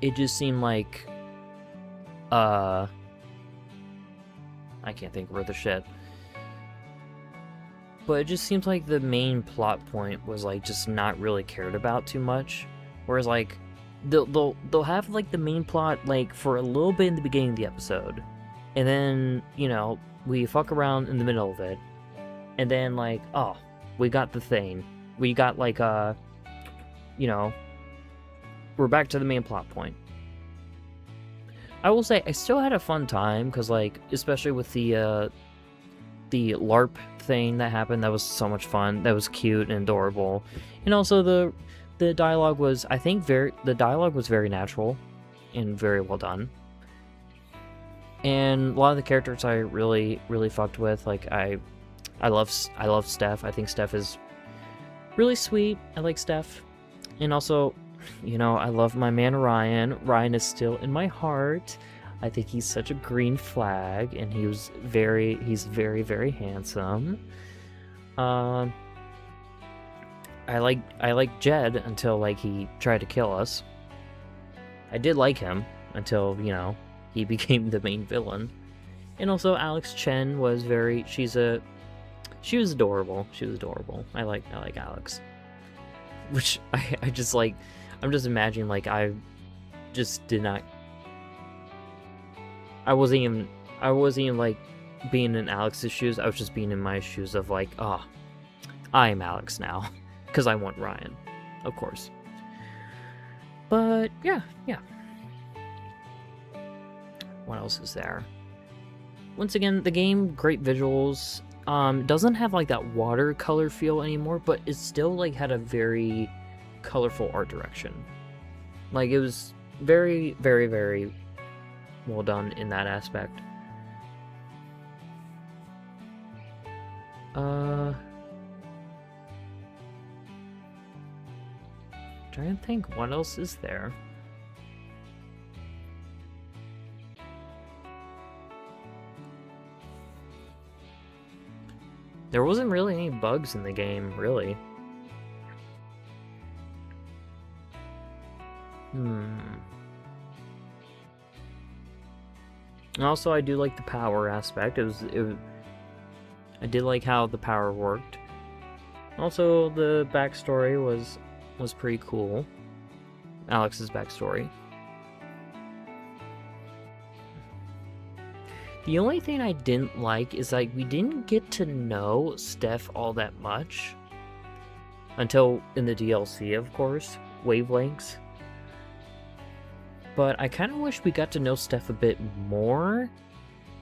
it just seemed like, I can't think worth a shit. But it just seems like the main plot point was, like, just not really cared about too much. Whereas, like, they'll have, like, the main plot, like, for a little bit in the beginning of the episode. And then, you know, we fuck around in the middle of it. And then, like, oh, we got the thing. We got, like, you know, we're back to the main plot point. I will say, I still had a fun time, because, like, especially with the LARP thing that happened, that was so much fun. That was cute and adorable. And also the dialogue was, I think, the dialogue was very natural and very well done. And a lot of the characters I really, really fucked with. Like, I love Steph. I think Steph is really sweet. I like Steph. And also, you know, I love my man Ryan. Ryan is still in my heart. I think he's such a green flag, and he's very, very handsome. I like Jed until, like, he tried to kill us. I did like him until, you know, he became the main villain. And also Alex Chen was she was adorable. She was adorable. I like Alex. Which I just, like, I'm just imagining, like, I just did not, I wasn't even like being in Alex's shoes. I was just being in my shoes of, like, oh, I am Alex now, because I want Ryan, of course. But yeah. What else is there? Once again, the game, great visuals. Doesn't have, like, that watercolor feel anymore, but it still, like, had a very colorful art direction. Like, it was very, very, very well done in that aspect. Trying to think, what else is there? There wasn't really any bugs in the game, really. And also, I do like the power aspect. I did like how the power worked. Also, the backstory was pretty cool. Alex's backstory. The only thing I didn't like is, like, we didn't get to know Steph all that much until in the DLC, of course, Wavelengths. But I kind of wish we got to know Steph a bit more,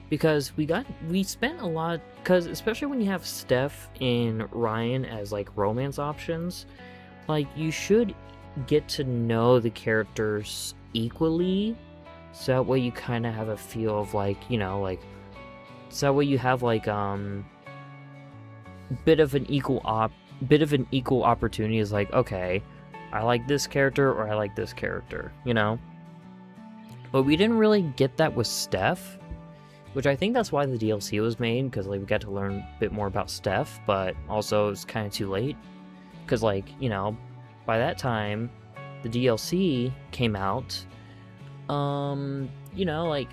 because we spent a lot, because especially when you have Steph and Ryan as, like, romance options, like, you should get to know the characters equally, so that way you kind of have a feel of, like, you know, like, so that way you have, like, bit of an equal opportunity. Is like, okay, I like this character or I like this character, you know? But we didn't really get that with Steph, which I think that's why the DLC was made, because like we got to learn a bit more about Steph, but also it's kind of too late, because like, you know, by that time the DLC came out, you know, like,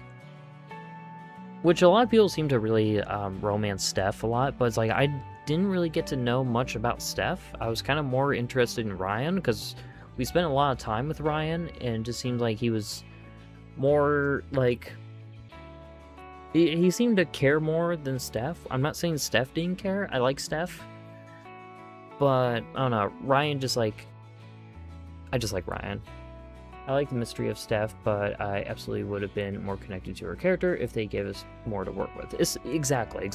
which a lot of people seem to really romance Steph a lot, but it's like I didn't really get to know much about Steph. I was kind of more interested in Ryan, because we spent a lot of time with Ryan, and it just seemed like he was more like, he seemed to care more than Steph. I'm not saying Steph didn't care. I like Steph, but I don't know, Ryan just like, I just like Ryan. I like the mystery of Steph, but I absolutely would have been more connected to her character if they gave us more to work with. Exactly.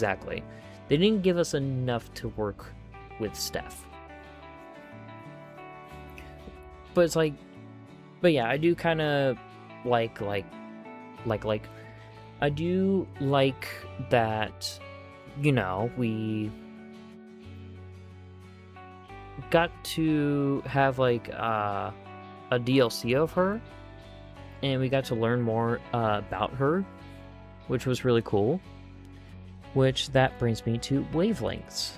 They didn't give us enough to work with Steph. But it's like, but yeah, I do kind of like, I do like that, you know, we got to have like a DLC of her, and we got to learn more about her, which was really cool. Which that brings me to wavelengths,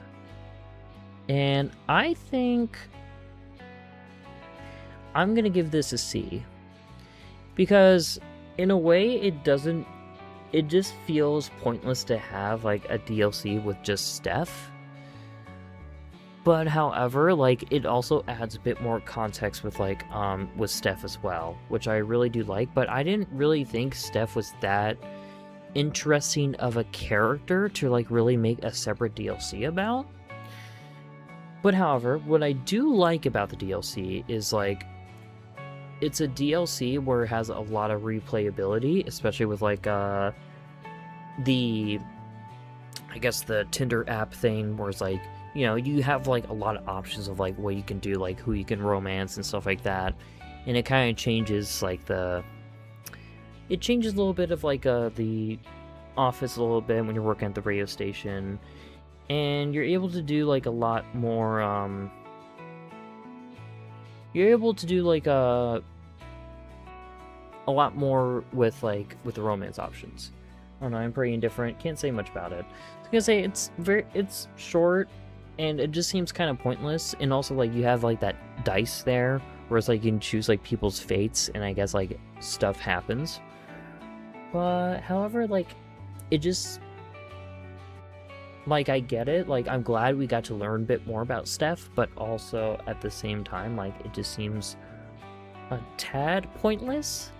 and I think I'm gonna give this a C, because in a way it just feels pointless to have like a DLC with just Steph. But however, like, it also adds a bit more context with like with Steph as well, which I really do like. But I didn't really think Steph was that interesting of a character to like really make a separate DLC about. But however, what I do like about the DLC is like, it's a DLC where it has a lot of replayability, especially with like I guess the Tinder app thing, where it's like, you know, you have like a lot of options of like what you can do, like who you can romance and stuff like that. And it kind of changes like it changes a little bit of like the office a little bit when you're working at the radio station. And you're able to do like a lot more, you're able to do like a lot more with the romance options. I don't know, I'm pretty indifferent, can't say much about it. I was gonna say it's short, and it just seems kind of pointless. And also like you have like that dice there, where it's like you can choose like people's fates, and I guess like stuff happens. But however, like, it just, like, I get it, like, I'm glad we got to learn a bit more about Steph, but also at the same time, like, it just seems a tad pointless.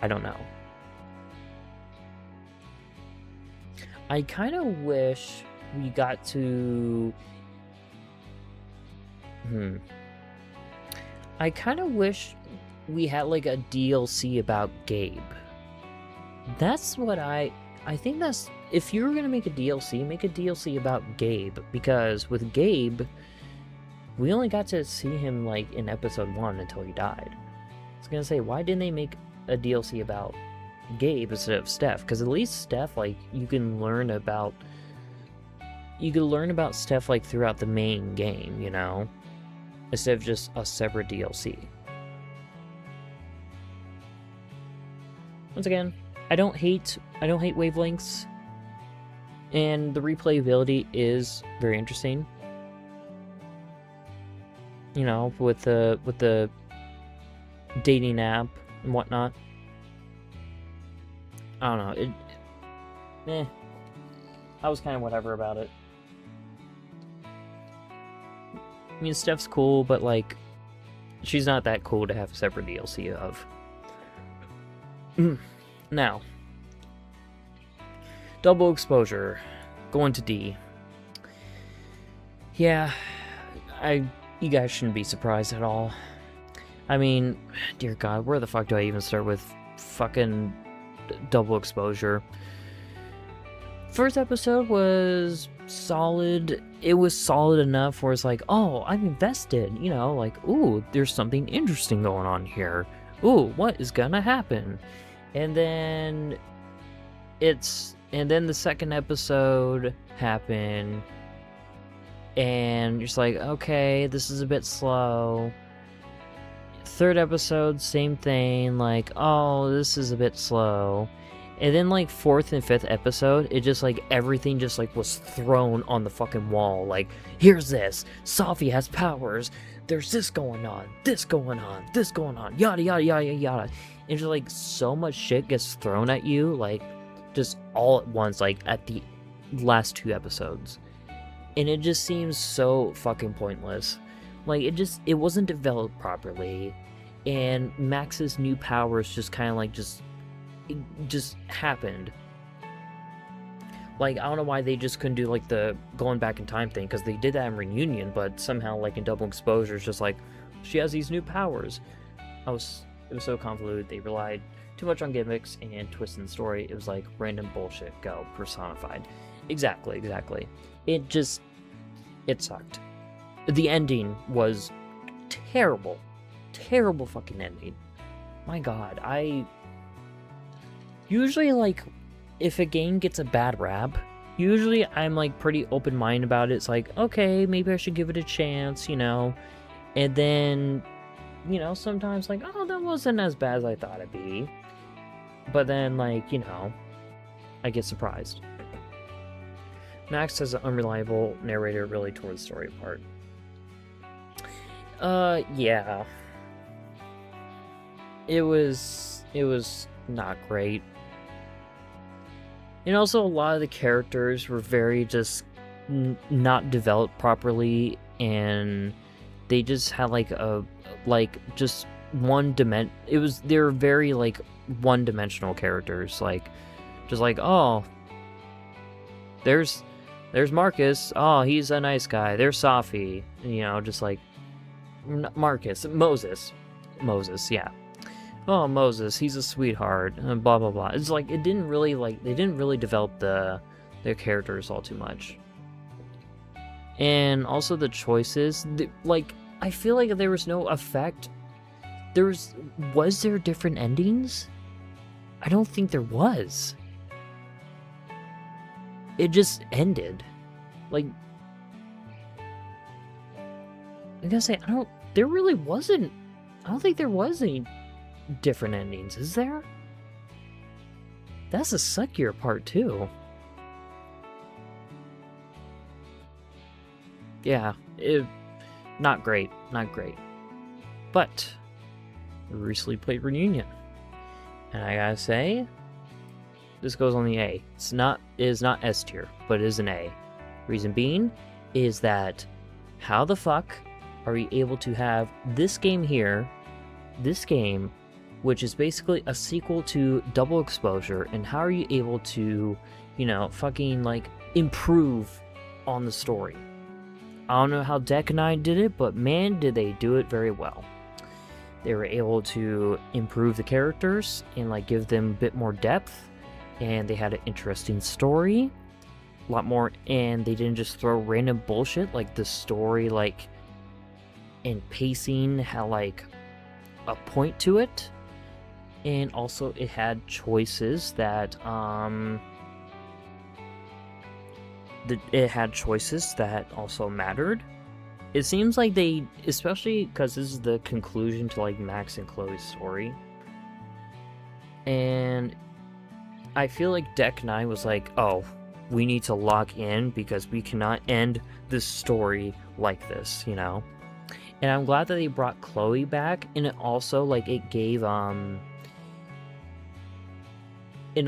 I don't know. I kind of wish we got to... I kind of wish we had, like, a DLC about Gabe. That's what I think that's... If you were gonna make a DLC about Gabe, because with Gabe, we only got to see him, like, in episode 1 until he died. I was gonna say, why didn't they make a DLC about Gabe instead of Steph? Because at least Steph, like, you can learn about Steph, like, throughout the main game, you know? Instead of just a separate DLC. Once again, I don't hate wavelengths, and the replayability is very interesting. You know, with the dating app and whatnot. I don't know, I was kind of whatever about it. I mean, Steph's cool, but like, she's not that cool to have a separate DLC of. Now, double exposure, going to D. Yeah, you guys shouldn't be surprised at all. I mean, dear God, where the fuck do I even start with fucking double exposure? First episode was solid. It was solid enough where it's like, oh, I'm invested, you know, like, ooh, there's something interesting going on here. Ooh, what is gonna happen? And then the second episode happened, and you're just like, okay, this is a bit slow. Third episode, same thing, like, oh, this is a bit slow. And then, like, fourth and fifth episode, it just, like, everything just, like, was thrown on the fucking wall. Like, here's this, Sophie has powers, there's this going on, this going on, this going on, yada, yada, yada, yada. And just, like, so much shit gets thrown at you, like, just all at once, like, at the last 2 episodes. And it just seems so fucking pointless. Like, it wasn't developed properly. And Max's new powers just kind of, like, it just happened. Like, I don't know why they just couldn't do, like, the going back in time thing, because they did that in Reunion, but somehow, like, in Double Exposure, it's just like, she has these new powers. It was so convoluted. They relied too much on gimmicks and twists in the story. It was like random bullshit go personified. Exactly. It sucked. The ending was terrible. Terrible fucking ending. My god, usually, like, if a game gets a bad rap, usually I'm, like, pretty open-minded about it. It's like, okay, maybe I should give it a chance, you know? And then, you know, sometimes, like, oh, that wasn't as bad as I thought it'd be. But then, like, you know, I get surprised. Max has an unreliable narrator really tore the story apart. Yeah. It was not great. And also, a lot of the characters were very just not developed properly, and they just had just one they were very, like, one-dimensional characters, like, just like, oh, there's Marcus, oh, he's a nice guy, there's Sophie, you know, just like, Moses, yeah. Oh, Moses, he's a sweetheart, and blah, blah, blah. It's like, they didn't really develop their characters all too much. And also the choices, like, I feel like there was no effect. Was there different endings? I don't think there was. It just ended. Like, I gotta say, I don't think there was any different endings, is there? That's the suckier part, too. Yeah, not great. But I recently played Reunion, and I gotta say, this goes on the A. It is not S tier, but it is an A. Reason being is that how the fuck are you able to have this game here, which is basically a sequel to Double Exposure, and how are you able to, you know, fucking, like, improve on the story? I don't know how Deck and I did it, but man, did they do it very well. They were able to improve the characters and, like, give them a bit more depth, and they had an interesting story, a lot more, and they didn't just throw random bullshit, like the story, like, and pacing had, like, a point to it. And also, it had choices that also mattered. It seems like they, especially because this is the conclusion to, like, Max and Chloe's story, and I feel like Deck 9 was like, oh, we need to lock in because we cannot end this story like this, you know. And I'm glad that they brought Chloe back, and it also, like, it gave and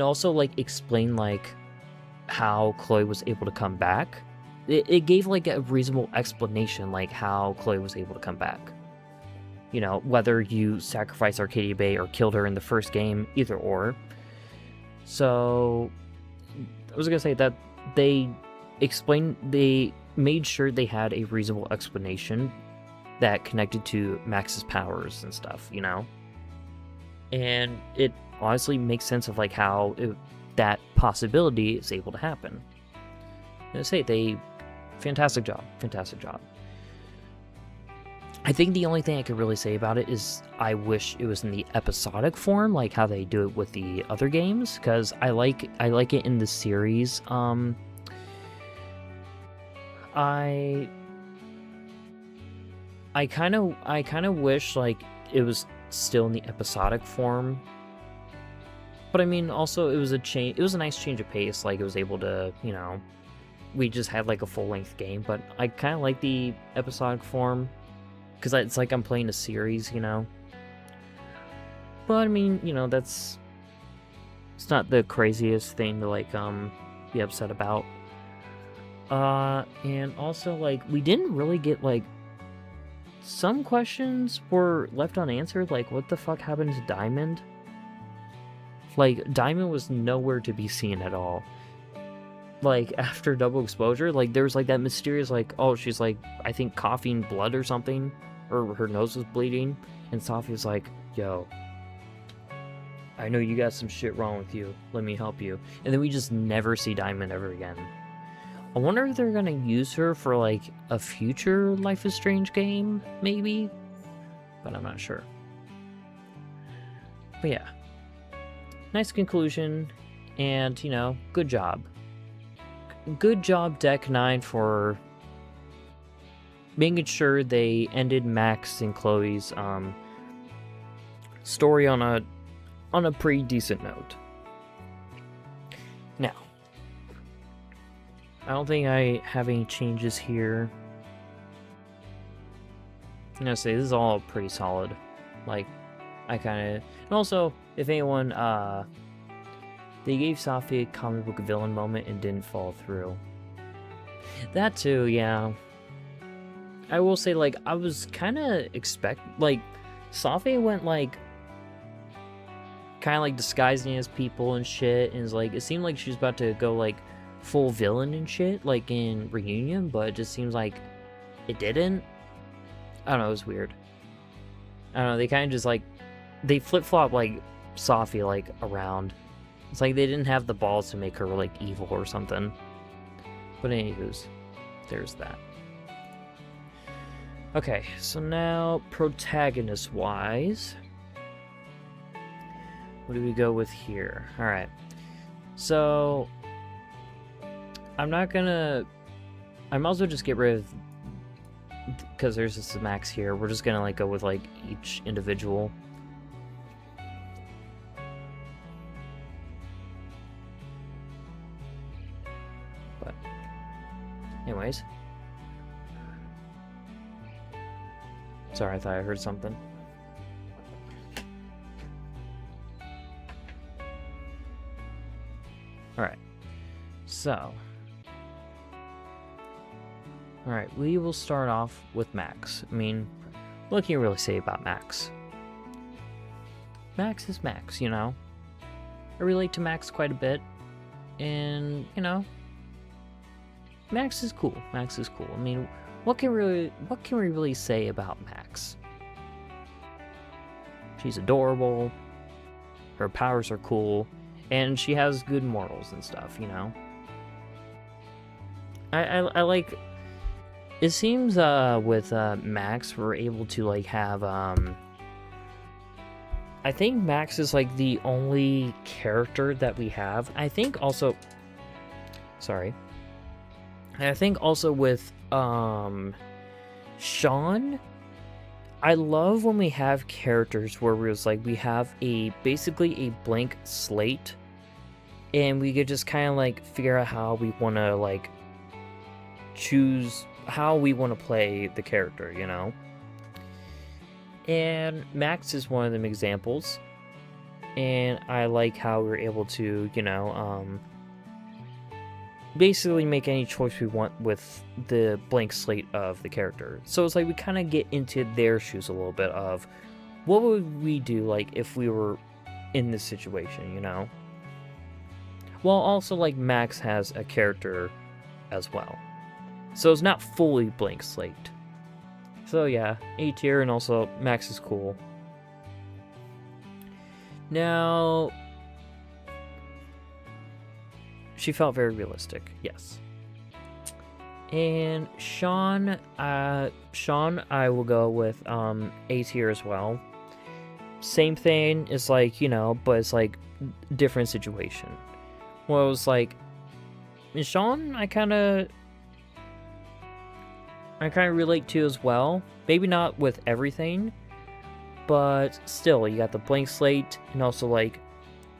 also, like, explain, like, how Chloe was able to come back. It gave, like, a reasonable explanation, like, how Chloe was able to come back. You know, whether you sacrificed Arcadia Bay or killed her in the first game, either or. So, I was gonna say that they made sure they had a reasonable explanation that connected to Max's powers and stuff, you know? And it honestly makes sense of, like, how that possibility is able to happen. I say fantastic job. I think the only thing I could really say about it is I wish it was in the episodic form, like how they do it with the other games, because I like it in the series. I kind of wish, like, it was still in the episodic form. But I mean, also it was a nice change of pace. Like, it was able to, you know, we just had like a full-length game. But I kind of like the episodic form because it's like I'm playing a series, you know. But I mean, you know, it's not the craziest thing to like be upset about. And also, like, we didn't really get, like, some questions were left unanswered, like, what the fuck happened to Diamond? Like, Diamond was nowhere to be seen at all. Like, after double exposure, like, there was, like, that mysterious, like, oh, she's, like, I think coughing blood or something, or her nose was bleeding, and Safi was like, yo, I know you got some shit wrong with you, let me help you. And then we just never see Diamond ever again. I wonder if they're gonna use her for, like, a future Life is Strange game, maybe? But I'm not sure. But yeah. Nice conclusion, and, you know, good job. Good job, Deck 9, for making sure they ended Max and Chloe's, story on a pretty decent note. Now, I don't think I have any changes here. I'm gonna say this is all pretty solid. Like, I kind of... And also, if anyone, they gave Safi a comic book villain moment and didn't fall through. That too, yeah. I will say, like, I was kind of like, Safi went, like, kind of, like, disguising as people and shit, and like, it seemed like she was about to go, like, full villain and shit, like in Reunion, but it just seems like it didn't. I don't know, it was weird. I don't know, they kind of just, like, they flip-flop, like, Safi, like, around. It's like they didn't have the balls to make her, like, evil or something. But anywho's, there's that. Okay, so now, protagonist-wise, what do we go with here? Alright, so I might as well just get rid of, because there's just a Max here, we're just gonna, like, go with, like, each individual. But, anyways. Sorry, I thought I heard something. Alright, so... Alright, we will start off with Max. I mean, what can you really say about Max? Max is Max, you know? I relate to Max quite a bit, and, you know, Max is cool. Max is cool. I mean, what can we really say about Max? She's adorable, her powers are cool, and she has good morals and stuff, you know? I like... It seems with Max, we're able to, like, have, I think Max is, like, the only character that we have. I think also... Sorry. I think also with, Sean, I love when we have characters where we're just, like, we have basically a blank slate, and we could just kind of, like, figure out how we want to, like, choose how we want to play the character, you know? And Max is one of them examples, and I like how we're able to, you know, basically make any choice we want with the blank slate of the character. So it's like we kind of get into their shoes a little bit of what would we do, like, if we were in this situation, you know? While also, like, Max has a character as well. So it's not fully blank slate. So yeah, A tier, and also Max is cool. Now, she felt very realistic, yes. And Sean, I will go with A tier as well. Same thing, it's like, you know, but it's like different situation. Well, it was like, Sean, I kind of relate to as well. Maybe not with everything, but still, you got the blank slate, and also, like,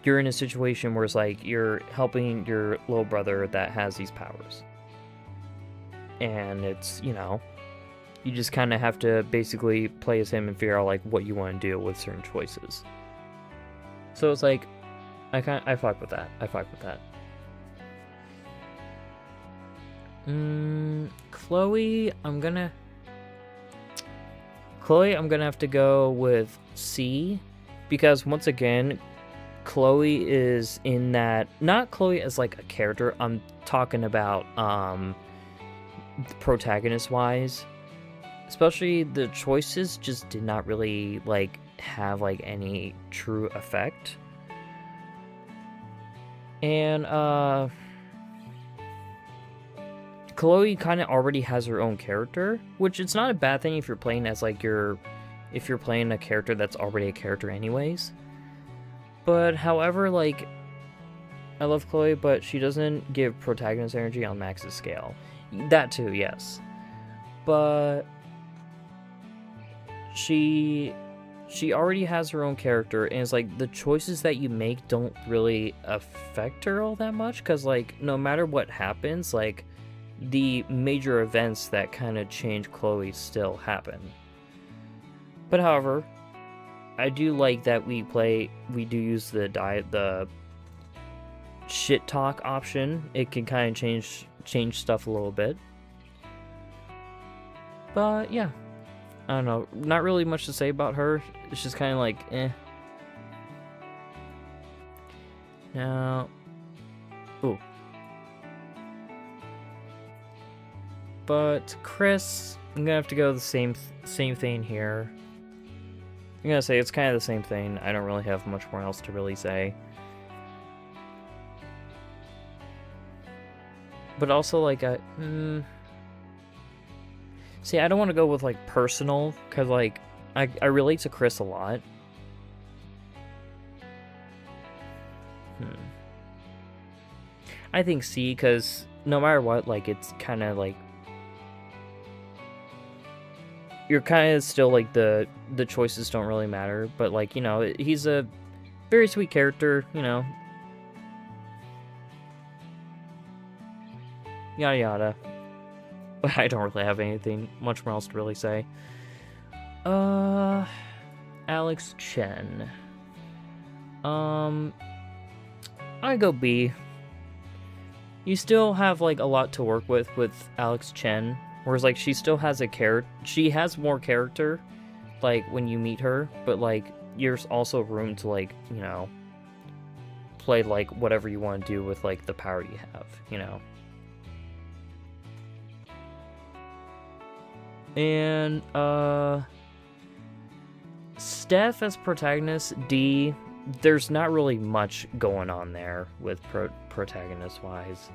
you're in a situation where it's like you're helping your little brother that has these powers. And it's, you know, you just kind of have to basically play as him and figure out, like, what you want to do with certain choices. So it's like, I fuck with that. I fuck with that. Chloe, I'm gonna have to go with C, because once again, Chloe is in that, not Chloe as like a character, I'm talking about protagonist wise, especially the choices just did not really like have like any true effect. And Chloe kind of already has her own character, which it's not a bad thing if you're playing as like if you're playing a character that's already a character anyways. But however, like, I love Chloe, but she doesn't give protagonist energy on Max's scale. That too, yes. But she already has her own character, and it's like the choices that you make don't really affect her all that much, because like no matter what happens, like the major events that kind of change Chloe still happen. But however, I do like that we do use the shit talk option. It can kind of change stuff a little bit. But yeah, I don't know, not really much to say about her. It's just kind of like, eh. Now, ooh. But Chris, I'm gonna have to go the same thing here. I'm gonna say it's kind of the same thing. I don't really have much more else to really say. But also, like, see, I don't want to go with, like, personal, because, like, I relate to Chris a lot. I think C, because no matter what, like, it's kind of, like, you're kind of still, like, the choices don't really matter, but, like, you know, he's a very sweet character, you know. Yada yada. But I don't really have anything much more else to really say. Alex Chen. I go B. You still have, like, a lot to work with Alex Chen. Whereas, like, she still has a character. She has more character, like, when you meet her. But, like, there's also room to, like, you know, play, like, whatever you want to do with, like, the power you have, you know. And, Steph as protagonist, D. There's not really much going on there with protagonist-wise.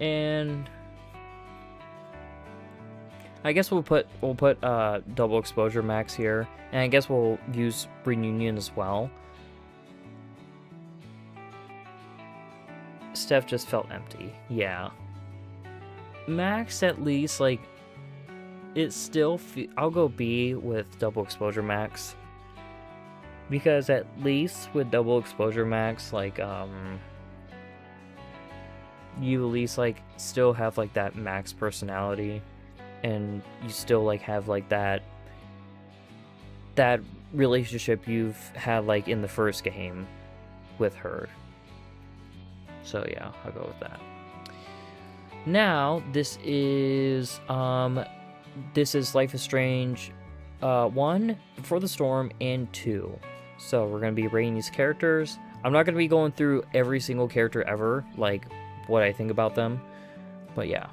And I guess we'll put double exposure max here, and I guess we'll use reunion as well. Steph just felt empty. Yeah. Max, at least, like, it still I'll go B with double exposure max, because at least with double exposure max, like, you at least, like, still have, like, that Max personality, and you still, like, have, like, that relationship you've had, like, in the first game with her. So yeah, I'll go with that. Now, this is Life is Strange 1, Before the Storm, and 2. So we're going to be rating these characters. I'm not going to be going through every single character ever, like, what I think about them, but yeah.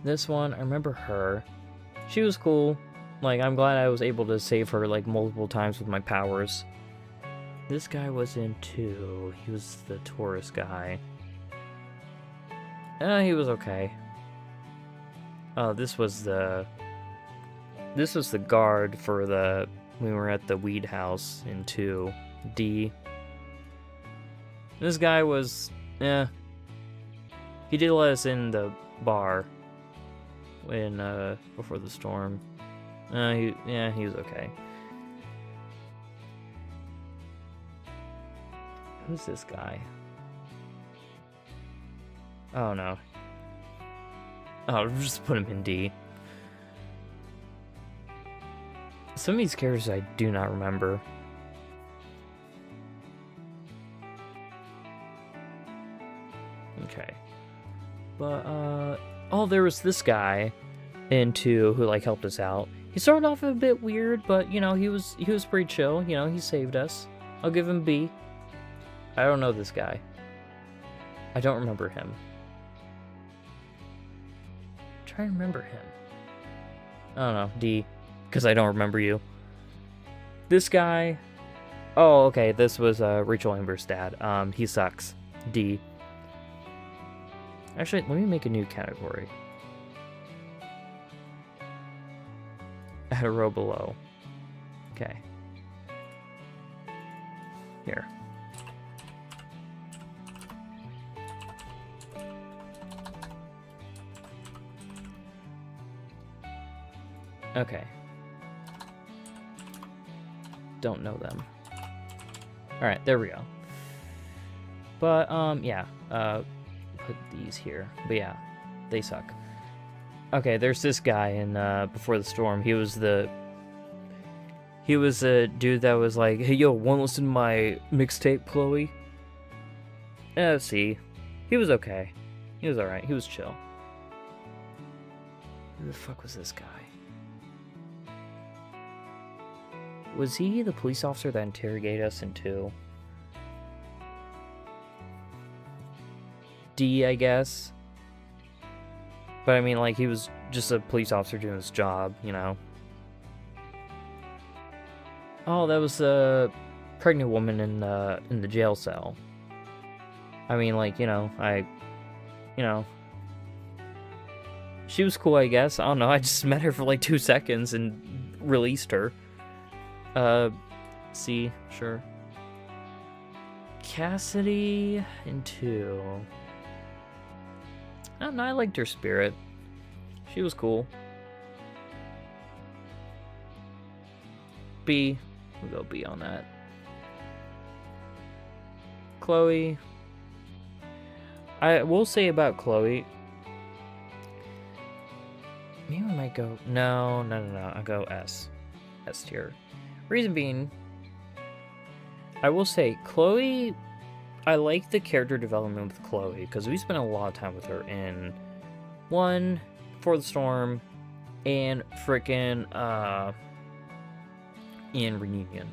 This one, I remember her. She was cool. Like, I'm glad I was able to save her, like, multiple times with my powers. This guy was in 2. He was the tourist guy. He was okay. Oh, this was the guard for when we were at the weed house in 2. D. This guy was, he did let us in the bar. in Before the Storm. He was okay. Who's this guy? Oh no. Oh, just put him in D. Some of these characters I do not remember. Okay. But, oh, there was this guy in 2 who, like, helped us out. He started off a bit weird, but, you know, he was pretty chill. You know, he saved us. I'll give him B. I don't know this guy. I don't remember him. I'm trying to remember him. I don't know, D. Because I don't remember you. This guy... Oh, okay, this was Rachel Amber's dad. He sucks. D. Actually, let me make a new category. At a row below. Okay. Here. Okay. Don't know them. Alright, there we go. But, yeah. Put these here. But yeah, they suck. Okay, there's this guy in Before the Storm. He was a dude that was like, hey yo, wanna listen to my mixtape, Chloe? Let's see. He was okay. He was alright. He was chill. Who the fuck was this guy? Was he the police officer that interrogated us in 2? D, I guess. But I mean, like, he was just a police officer doing his job, you know? Oh, that was a pregnant woman in the jail cell. I mean, like, you know, she was cool, I guess. I don't know, I just met her for like 2 seconds and released her. C, sure. Cassidy in 2. I don't know, I liked her spirit. She was cool. B. We'll go B on that. Chloe. I will say about Chloe. Maybe I might go... No. I'll go S. S tier. Reason being, I will say, Chloe... I like the character development with Chloe, because we spent a lot of time with her in 1, Before the Storm, and frickin' in Reunion.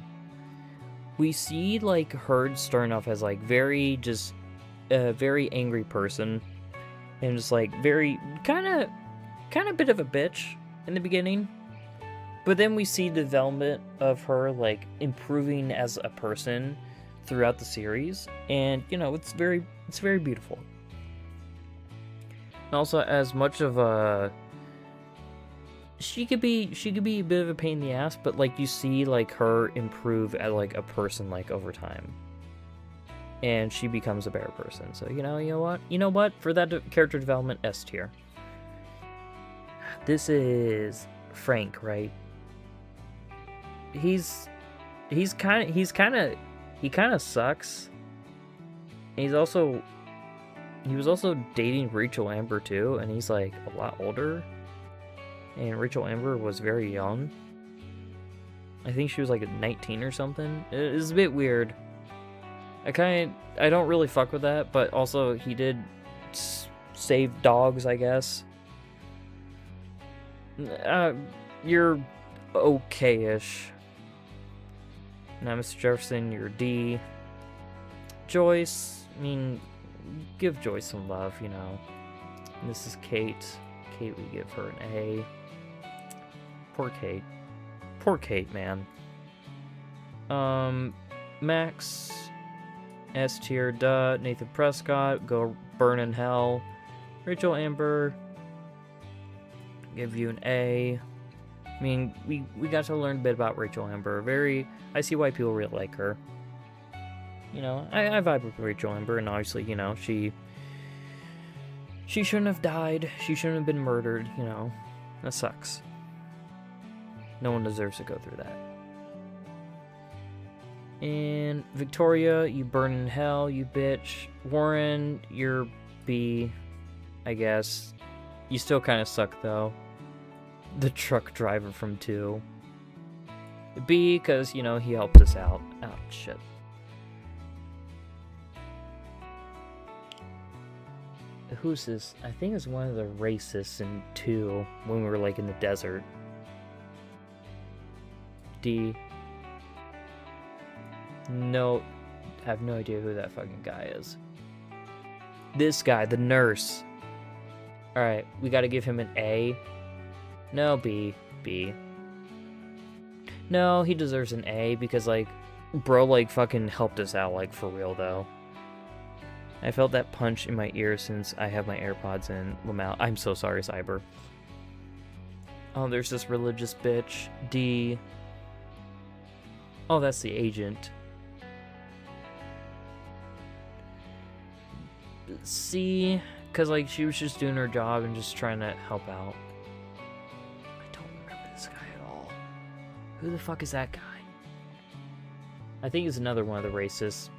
We see, like, her starting off as, like, very, just, a very angry person, and just, like, very, kind of bit of a bitch in the beginning, but then we see development of her, like, improving as a person throughout the series, and you know, it's very beautiful. And also, as much of a she could be a bit of a pain in the ass, but like you see like her improve as like a person like over time, and she becomes a better person. So you know what for that character development, S tier. This is Frank, right? He kind of sucks. He was also dating Rachel Amber too, and he's like a lot older. And Rachel Amber was very young. I think she was like 19 or something. It was a bit weird. I don't really fuck with that, but also he did save dogs, I guess. You're okay-ish. Now, Mr. Jefferson, you're D. Joyce, I mean, give Joyce some love, you know. And this is Kate. Kate, we give her an A. Poor Kate. Poor Kate, man. Max, S tier, duh. Nathan Prescott, go burn in hell. Rachel Amber, give you an A. I mean, we got to learn a bit about Rachel Amber. I see why people really like her. You know, I vibe with Rachel Amber, and obviously, you know, She shouldn't have died. She shouldn't have been murdered, you know. That sucks. No one deserves to go through that. And Victoria, you burn in hell, you bitch. Warren, you're B, I guess. You still kind of suck, though. The truck driver from 2. B, because, you know, he helped us out. Oh, shit. Who's this? I think it's one of the racists in 2 when we were, like, in the desert. D. No, I have no idea who that fucking guy is. This guy, the nurse. Alright, we gotta give him an A. No, B. B. No, he deserves an A because, like, bro, like, fucking helped us out, like, for real, though. I felt that punch in my ear since I have my AirPods in. Lamau. I'm so sorry, Cyber. Oh, there's this religious bitch. D. Oh, that's the agent. C. Because, like, she was just doing her job and just trying to help out. I don't remember this guy at all. Who the fuck is that guy? I think he's another one of the racists.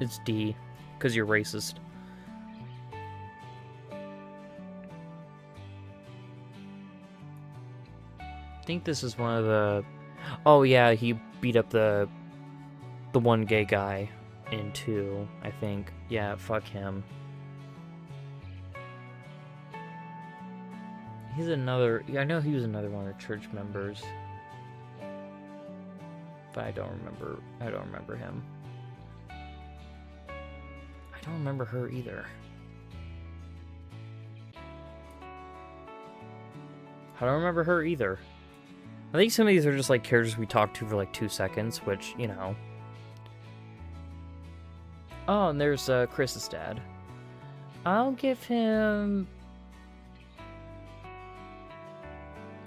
It's D, because you're racist. I think this is one of the... Oh yeah, he beat up the one gay guy in 2, I think. Yeah, fuck him. He's another... I know he was another one of the church members. But I don't remember him. I don't remember her either. I don't remember her either. I think some of these are just like characters we talked to for like 2 seconds, which, you know. Oh, and there's Chris's dad. I'll give him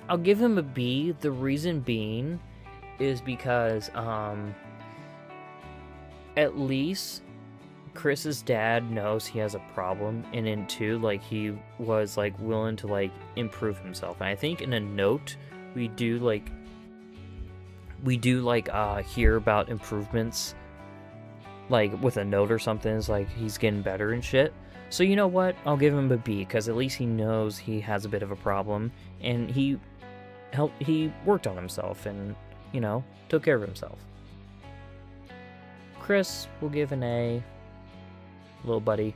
a B. The reason being is because at least Chris's dad knows he has a problem, and in 2, like, he was, like, willing to, like, improve himself. And I think in a note, we do hear about improvements, like, with a note or something. It's like, he's getting better and shit. So, you know what? I'll give him a B, because at least he knows he has a bit of a problem, and he worked on himself, and, you know, took care of himself. Chris will give an A. Little buddy.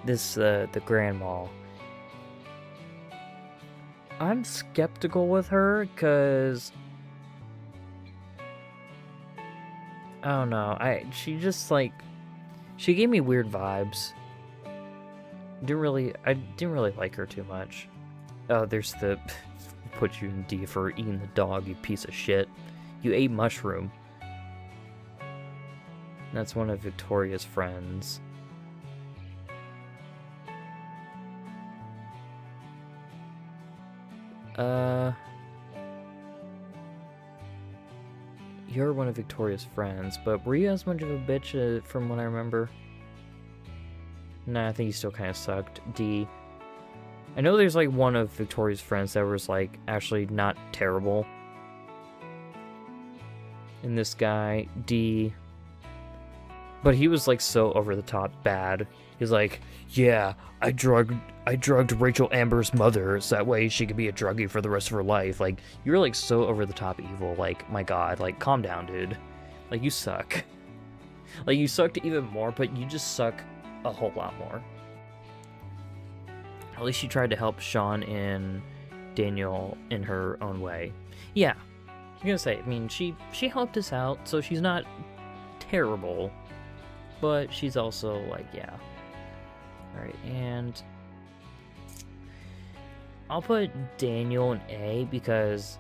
This, the grandma. I'm skeptical with her, because... I don't know. She just, like... She gave me weird vibes. I didn't really like her too much. Oh, there's the... Put you in D for eating the dog, you piece of shit. You ate mushroom. That's one of Victoria's friends. You're one of Victoria's friends, but were you as much of a bitch from what I remember? Nah, I think you still kind of sucked. D. I know there's like one of Victoria's friends that was like actually not terrible. And this guy, D. But he was like so over the top bad. He's like, yeah, I drugged Rachel Amber's mother so that way she could be a druggie for the rest of her life. Like, you're like so over the top evil. Like, my god, like, calm down, dude. Like, you suck. Like, you sucked even more, but you just suck a whole lot more. At least she tried to help Sean and Daniel in her own way. Yeah, I'm gonna say, I mean, she helped us out, so she's not terrible. But she's also, like, yeah. Alright, and... I'll put Daniel in A because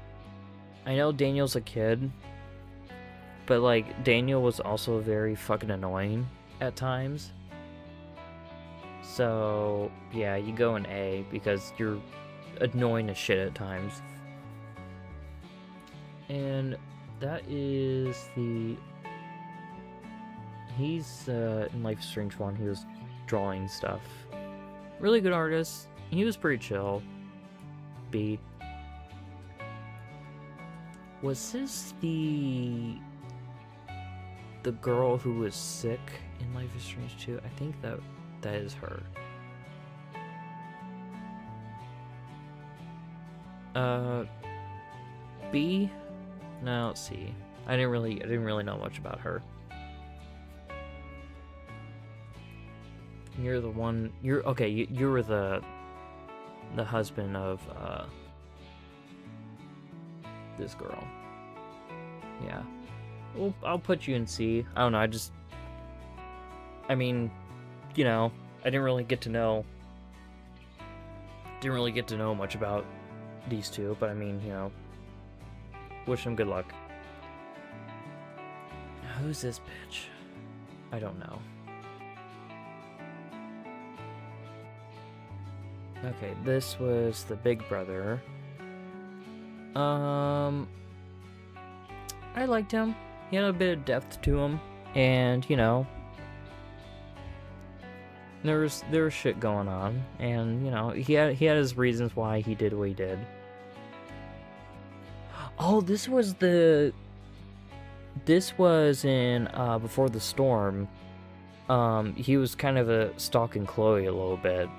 I know Daniel's a kid, but, like, Daniel was also very fucking annoying at times. So, yeah, you go in A because you're annoying as shit at times. And that is the... He's in Life is Strange 1, he was drawing stuff. Really good artist. He was pretty chill. B. Was this the girl who was sick in Life is Strange 2? I think that is her. B? No, C. I didn't really know much about her. You're the one. You're okay. You were the husband of this girl. Yeah. Well, I'll put you in C. I don't know. I mean, you know, I didn't really get to know much about these two, but I mean, you know, wish them good luck. Who's this bitch? I don't know. Okay, this was the big brother. I liked him. He had a bit of depth to him, and you know, there was shit going on, and you know, he had his reasons why he did what he did. Oh, this was in Before the Storm. He was kind of stalking Chloe a little bit,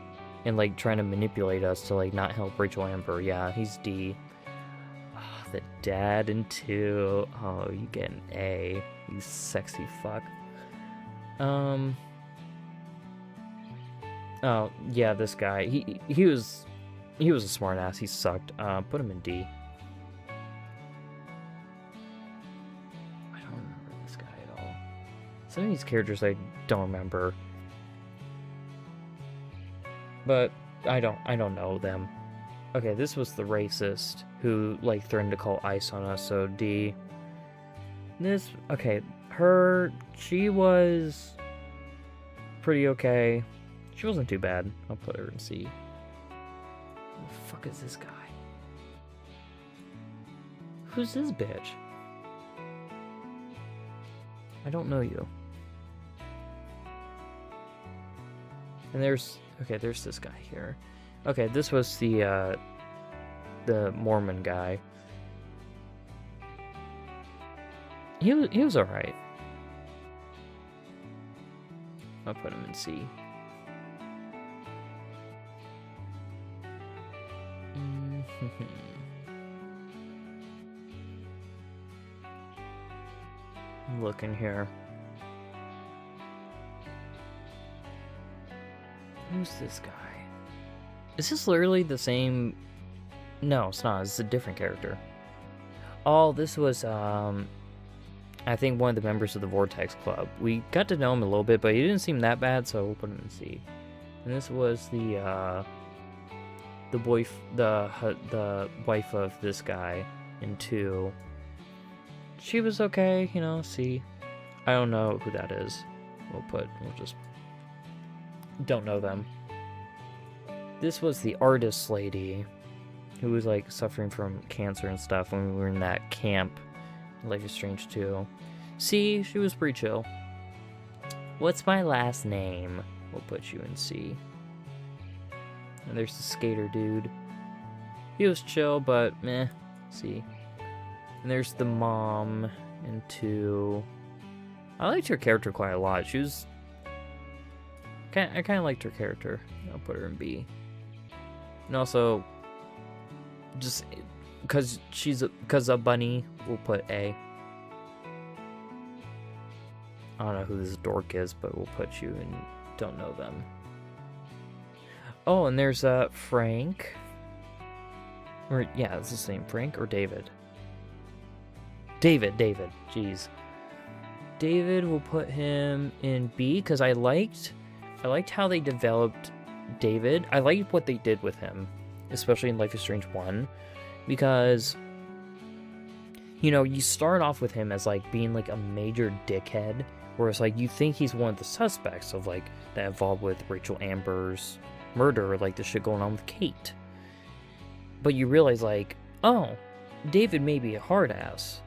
and like trying to manipulate us to like not help Rachel Amber. Yeah, he's D. Oh, the dad in 2. Oh, you get an A. You sexy fuck. Oh yeah, this guy. He was a smart ass. He sucked. Put him in D. I don't remember this guy at all. Some of these characters I don't remember. But I don't know them. Okay, this was the racist who like threatened to call ICE on us, so D. She was pretty okay. She wasn't too bad. I'll put her in C. Who the fuck is this guy? Who's this bitch? I don't know you. And there's this guy here. Okay, this was the Mormon guy. He was alright. I'll put him in C. I'm looking here. Who's this guy? Is this literally the same? No, it's not. It's a different character. Oh, this was, I think one of the members of the Vortex Club. We got to know him a little bit, but he didn't seem that bad, so we'll put him in C. And this was the wife of this guy in 2. She was okay, you know, C. I don't know who that is. We'll just don't know them. This was the artist lady who was like suffering from cancer and stuff when we were in that camp in Life is Strange 2. C, she was pretty chill. What's my last name? We'll put you in C. And there's the skater dude. He was chill, but meh. C. And there's the mom in 2. I liked her character quite a lot. She was... I kind of liked her character. I'll put her in B. And also, just because because a bunny, we'll put A. I don't know who this dork is, but we'll put you in. Don't know them. Oh, and there's Frank. Or yeah, it's the same. Frank or David. David. Jeez. David, we'll put him in B because I liked how they developed David. I liked what they did with him, especially in Life is Strange 1, because, you know, you start off with him as, like, being, like, a major dickhead, whereas, like, you think he's one of the suspects of, like, that involved with Rachel Amber's murder, or, like, the shit going on with Kate. But you realize, like, oh, David may be a hard ass,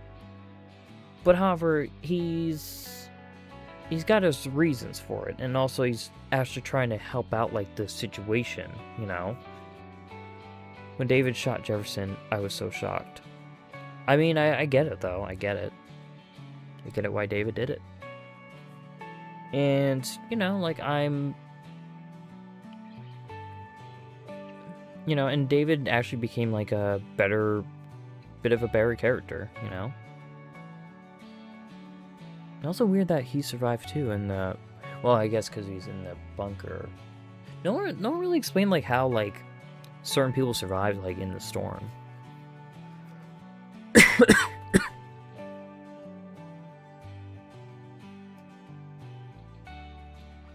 but however, he's he's got his reasons for it, and also he's actually trying to help out, like, the situation, you know? When David shot Jefferson, I was so shocked. I mean, I get it, though. I get it. I get it why David did it. And, you know, like, I'm... You know, and David actually became, like, a better... bit of a better character, you know? And also weird that he survived, too, in the... Well, I guess because he's in the bunker. No one really explained, like, how, like, certain people survived, like, in the storm.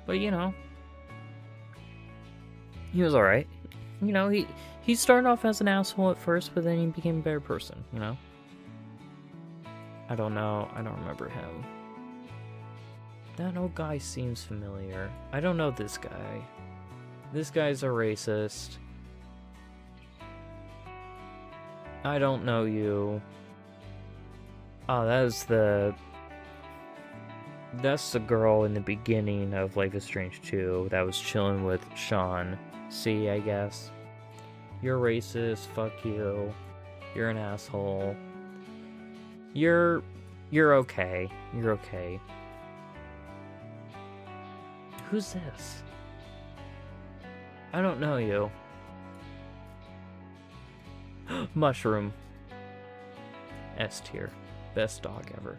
But, you know, he was alright. You know, he started off as an asshole at first, but then he became a better person, you know? I don't know. I don't remember him. That old guy seems familiar. I don't know this guy. This guy's a racist. I don't know you. Oh, that's the girl in the beginning of Life is Strange 2 that was chilling with Sean. See, I guess. You're racist, fuck you. You're an asshole. You're okay. You're okay. Who's this? I don't know you. Mushroom. S tier. Best dog ever.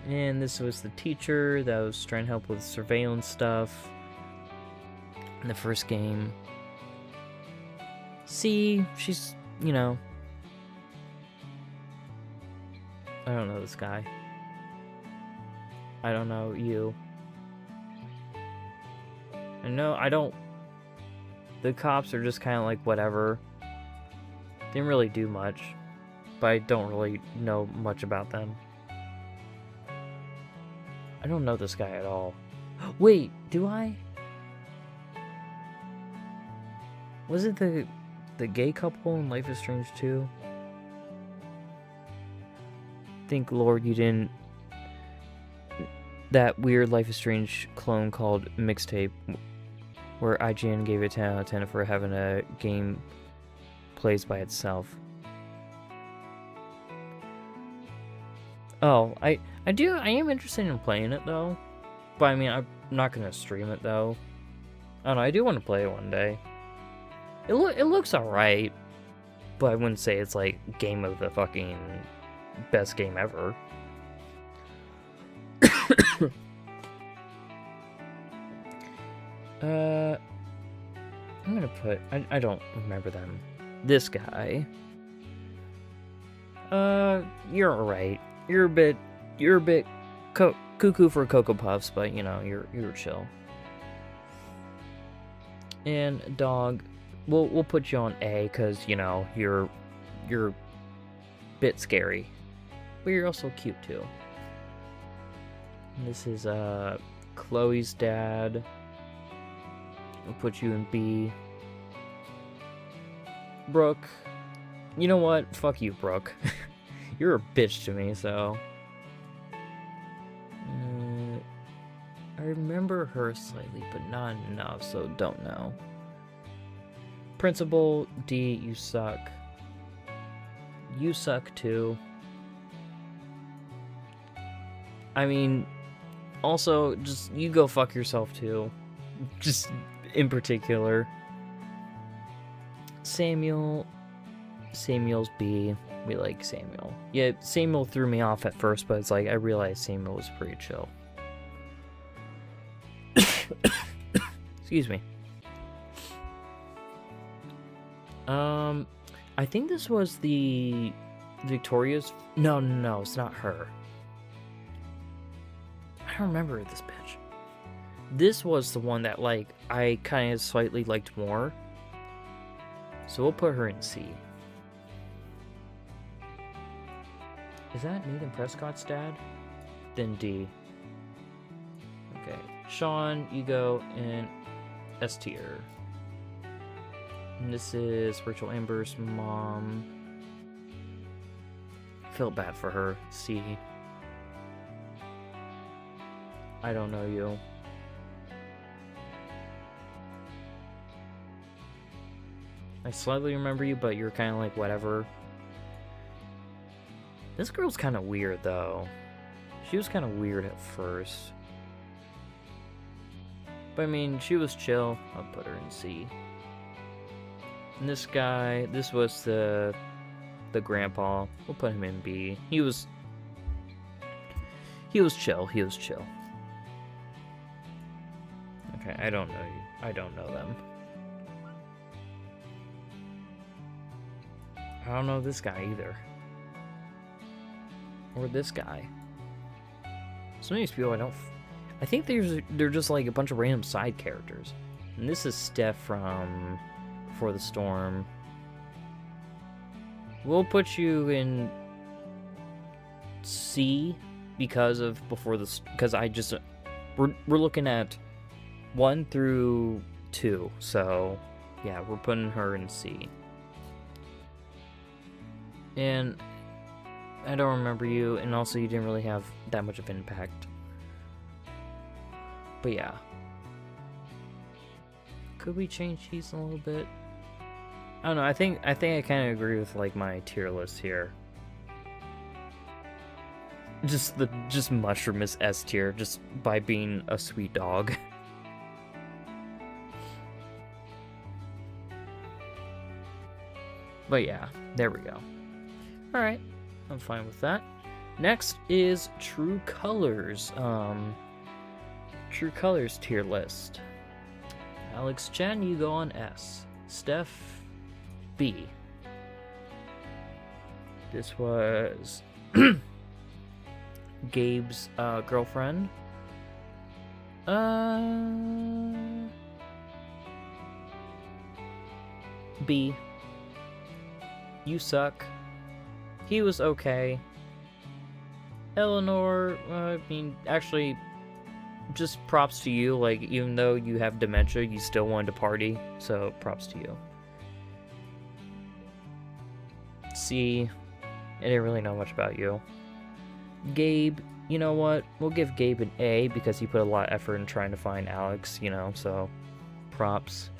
And this was the teacher that was trying to help with surveillance stuff in the first game. See, she's, you know... I don't know this guy. I don't know you. I don't... The cops are just kind of like whatever. Didn't really do much. But I don't really know much about them. I don't know this guy at all. Wait, do I? Was it the gay couple in Life is Strange 2? Thank Lord you didn't... That weird Life is Strange clone called Mixtape, where IGN gave it 10 out of 10 for having a game plays by itself. Oh, I am interested in playing it though. But I mean, I'm not gonna stream it though. I don't know, I do want to play it one day. It looks alright, but I wouldn't say it's like game of the fucking best game ever. I'm gonna put... I don't remember them. This guy. You're alright. You're a bit cuckoo for Cocoa Puffs, but you know, you're chill. And dog, we'll put you on A, cause you know, you're a bit scary. But you're also cute too. And this is Chloe's dad. We'll put you in B. Brooke. You know what? Fuck you, Brooke. You're a bitch to me, so... I remember her slightly, but not enough, so don't know. Principal, D, you suck. You suck too. I mean, also, just, you go fuck yourself too. Just, in particular. Samuel's B. We like Samuel. Yeah, Samuel threw me off at first, but it's like, I realized Samuel was pretty chill. Excuse me. I think this was the Victoria's... No, it's not her. I don't remember this bitch. This was the one that, like, I kind of slightly liked more. So we'll put her in C. Is that Nathan Prescott's dad? Then D. Okay. Sean, you go in S tier. And this is Rachel Amber's mom. feel bad for her. C. I don't know you. I slightly remember you, but you're kind of like whatever. This girl's kind of weird, though. She was kind of weird at first. But I mean, she was chill. I'll put her in C. And this guy, this was the grandpa. We'll put him in B. He was chill. He was chill. Okay, I don't know you. I don't know them. I don't know this guy either. Or this guy. Some of these people I don't... I think they're just like a bunch of random side characters. And this is Steph from Before the Storm. We'll put you in C because of because I just... We're looking at 1 through 2. So, yeah, we're putting her in C. And I don't remember you, and also you didn't really have that much of impact. But yeah. Could we change these a little bit? I don't know, I think I kind of agree with like my tier list here. Just Mushroom is S tier, just by being a sweet dog. But yeah, there we go. Alright, I'm fine with that. Next is True Colors. True Colors tier list. Alex Chen, you go on S. Steph, B. This was Gabe's girlfriend. B. You suck. He was okay. Eleanor, I mean, actually, just props to you. Like, even though you have dementia, you still wanted to party. So, props to you. C. I didn't really know much about you. Gabe, you know what? We'll give Gabe an A because he put a lot of effort in trying to find Alex, you know, so props.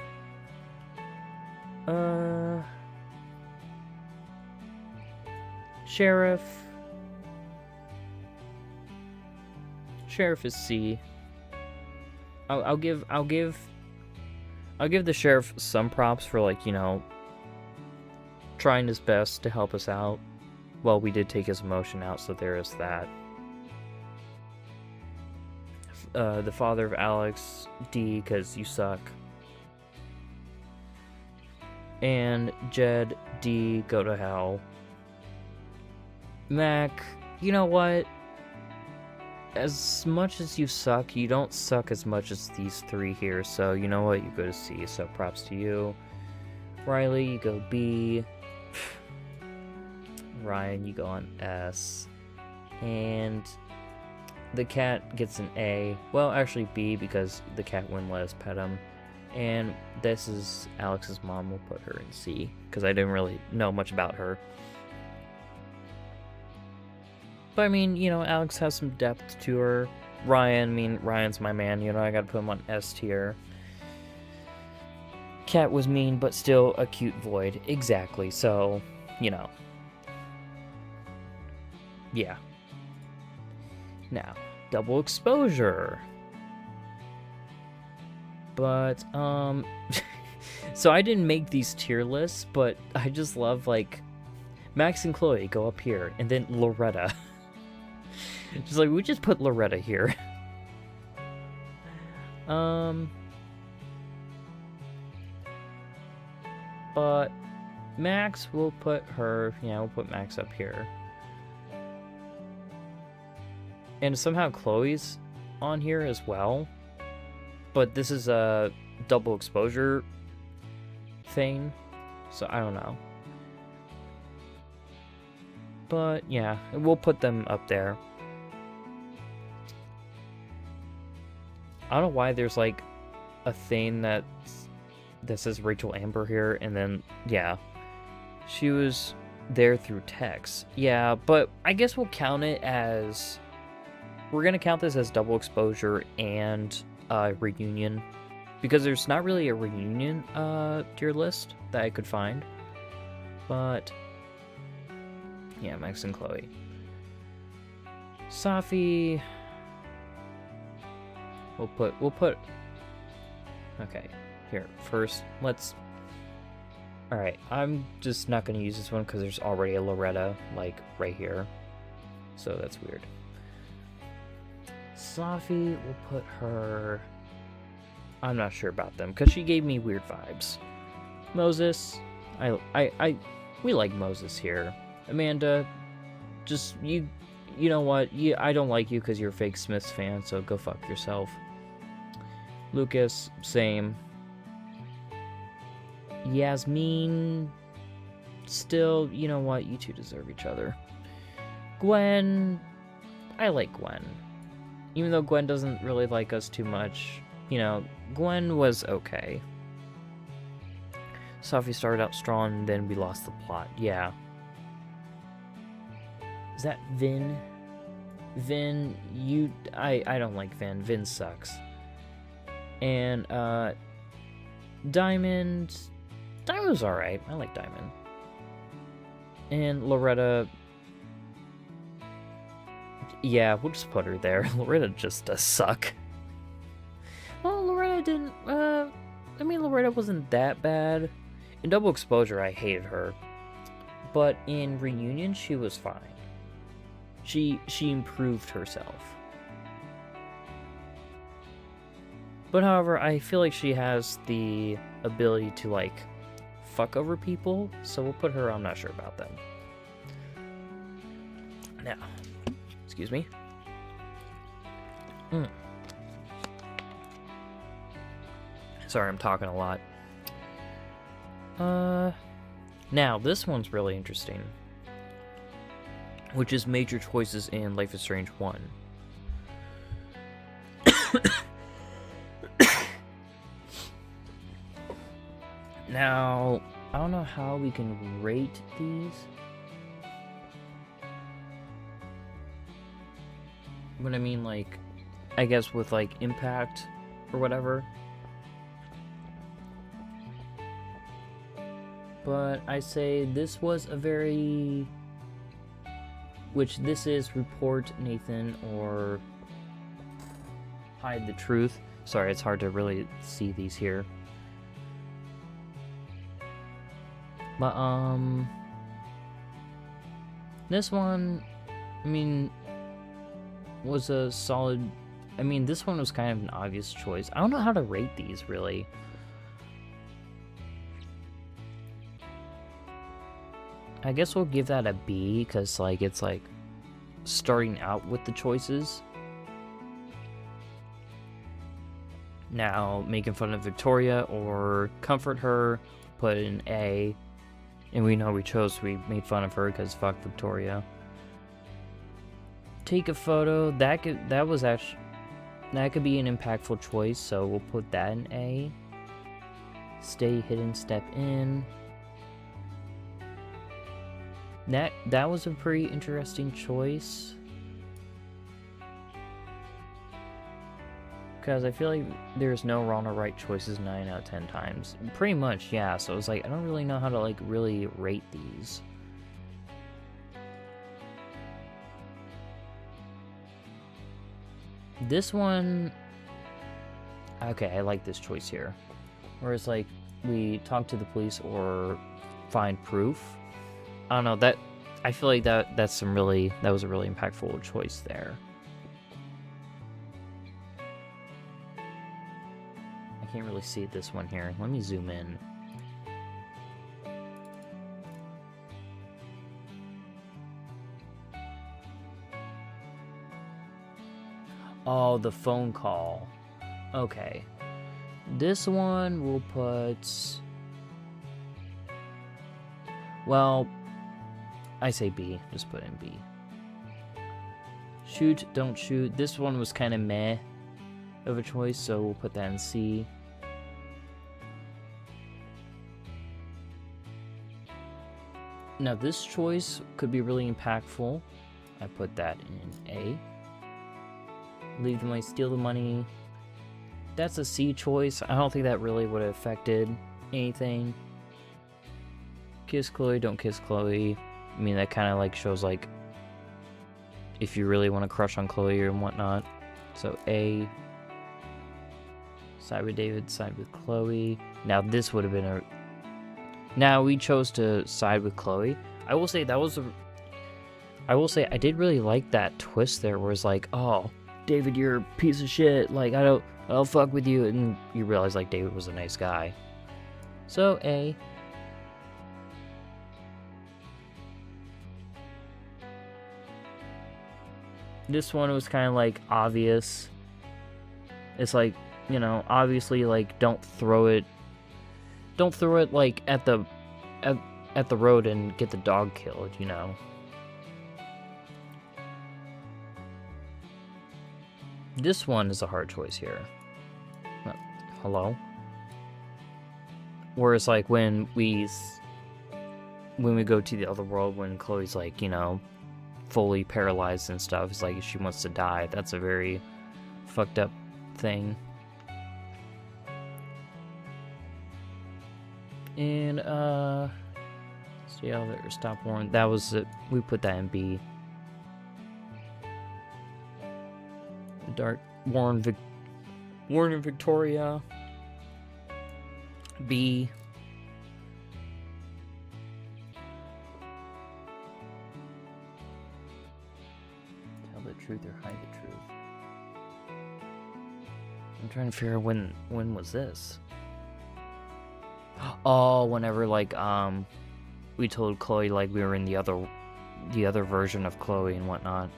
Sheriff is C. I'll give the sheriff some props for, like, you know, trying his best to help us out. Well, we did take his emotion out, so there is that. The father of Alex, D, because you suck. And Jed, D, go to hell. Mac, you know what? As much as you suck, you don't suck as much as these three here, so you know what? You go to C, so props to you. Riley, you go B. Ryan, you go on S. And the cat gets an A. Well, actually B, because the cat wouldn't let us pet him. And this is Alex's mom. We'll put her in C, because I didn't really know much about her. But I mean, you know, Alex has some depth to her. Ryan, I mean, Ryan's my man, you know, I gotta put him on S tier. Cat was mean, but still a cute void. Exactly, so, you know. Yeah. Now, double exposure. But, so I didn't make these tier lists, but I just love, like, Max and Chloe go up here, and then Loretta. Just like, we just put Loretta here. But Max, we'll put her, yeah, we'll put Max up here. And somehow Chloe's on here as well. But this is a double exposure thing, so I don't know. But yeah, we'll put them up there. I don't know why there's like a thing that says Rachel Amber here, and then yeah, she was there through text. Yeah, but I guess we'll count it as... We're going to count this as double exposure and reunion. Because there's not really a reunion tier list that I could find. But... yeah, Max and Chloe. Safi... We'll put... Okay, here, first, let's... Alright, I'm just not going to use this one because there's already a Loretta, like, right here. So that's weird. Safi, we'll put her... I'm not sure about them, because she gave me weird vibes. Moses, we like Moses here. Amanda, just, you know what, I don't like you because you're a fake Smiths fan, so go fuck yourself. Lucas, same. Yasmin, still, you know what, you two deserve each other. Gwen, I like Gwen. Even though Gwen doesn't really like us too much, you know, Gwen was okay. Safi started out strong, and then we lost the plot, yeah. Is that Vin? Vin, I don't like Vin. Vin sucks. And, Diamond was alright. I like Diamond. And Loretta... yeah, we'll just put her there. Loretta just does suck. Well, Loretta didn't... I mean, Loretta wasn't that bad. In Double Exposure, I hated her. But in Reunion, she was fine. She improved herself. But however, I feel like she has the ability to, like, fuck over people, so we'll put her, I'm not sure about them. Now, excuse me. Sorry, I'm talking a lot. Now, this one's really interesting. Which is major choices in Life is Strange 1. Now, I don't know how we can rate these. But I mean, like, I guess with, like, impact or whatever. But I say this was a very... which this is report Nathan or hide the truth. Sorry, it's hard to really see these here. But, this one, I mean, was a solid... I mean, this one was kind of an obvious choice. I don't know how to rate these, really. I guess we'll give that a B, because, like, it's, like, starting out with the choices. Now, making fun of Victoria or comfort her, put an A. And we know we made fun of her because fuck Victoria. Take a photo, that could be an impactful choice, so we'll put that in A. Stay hidden, step in. That was a pretty interesting choice. Because I feel like there's no wrong or right choices 9 out of 10 times. Pretty much, yeah. So it's like, I don't really know how to, like, really rate these. This one... okay, I like this choice here. Whereas, like, we talk to the police or find proof. I don't know, that... I feel like that was a really impactful choice there. I can't really see this one here. Let me zoom in. Oh, the phone call. Okay. This one we'll put... well, I say B. Just put in B. Shoot, don't shoot. This one was kind of meh of a choice, so we'll put that in C. Now this choice could be really impactful. I put that in A. Leave the money, steal the money. That's a C choice. I don't think that really would have affected anything. Kiss Chloe, don't kiss Chloe. I mean, that kind of like shows like if you really want to crush on Chloe and whatnot. So A. Side with David, side with Chloe. Now this would have been a... Now we chose to side with Chloe. I will say that was a... I will say I did really like that twist there where it's like, oh, David, you're a piece of shit. Like, I'll fuck with you. And you realize like David was a nice guy. So A. This one was kind of like obvious. It's like, you know, obviously like don't throw it like at the road and get the dog killed, you know. This one is a hard choice here. Hello? Where it's like when we go to the other world, when Chloe's like, you know, fully paralyzed and stuff, it's like she wants to die. That's a very fucked up thing. And stay out there, stop Warren. That was it. We put that in B. Dark Warren and Victoria. B. Tell the truth or hide the truth. I'm trying to figure out when was this? Oh, whenever like we told Chloe like we were in the other version of Chloe and whatnot.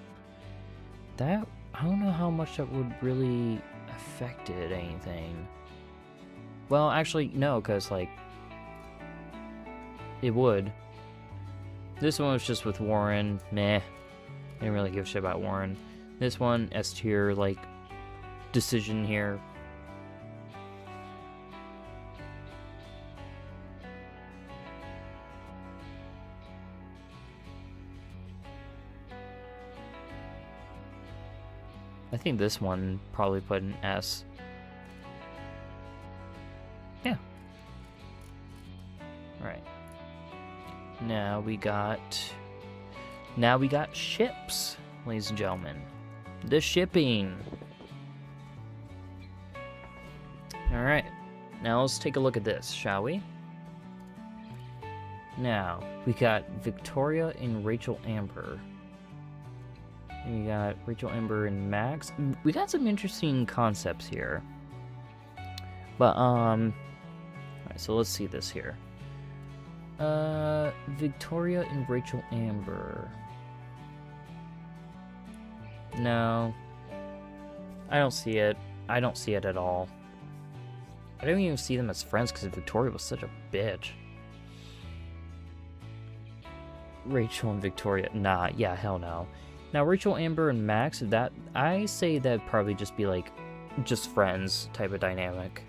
That, I don't know how much that would really affected anything. Well, actually no, because like it would. This one was just with Warren. Meh. Didn't really give a shit about Warren. This one, S tier, like decision here. I think this one probably put an S. Yeah. Alright. Now we got ships, ladies and gentlemen. The shipping. Alright. Now let's take a look at this, shall we? Now, we got Victoria and Rachel Amber. And we got Rachel Amber and Max. We got some interesting concepts here. But, alright, so let's see this here. Victoria and Rachel Amber. No. I don't see it. I don't see it at all. I don't even see them as friends because Victoria was such a bitch. Rachel and Victoria. Nah, yeah, hell no. Now, Rachel, Amber, and Max, that I say that'd probably just be like, just friends type of dynamic.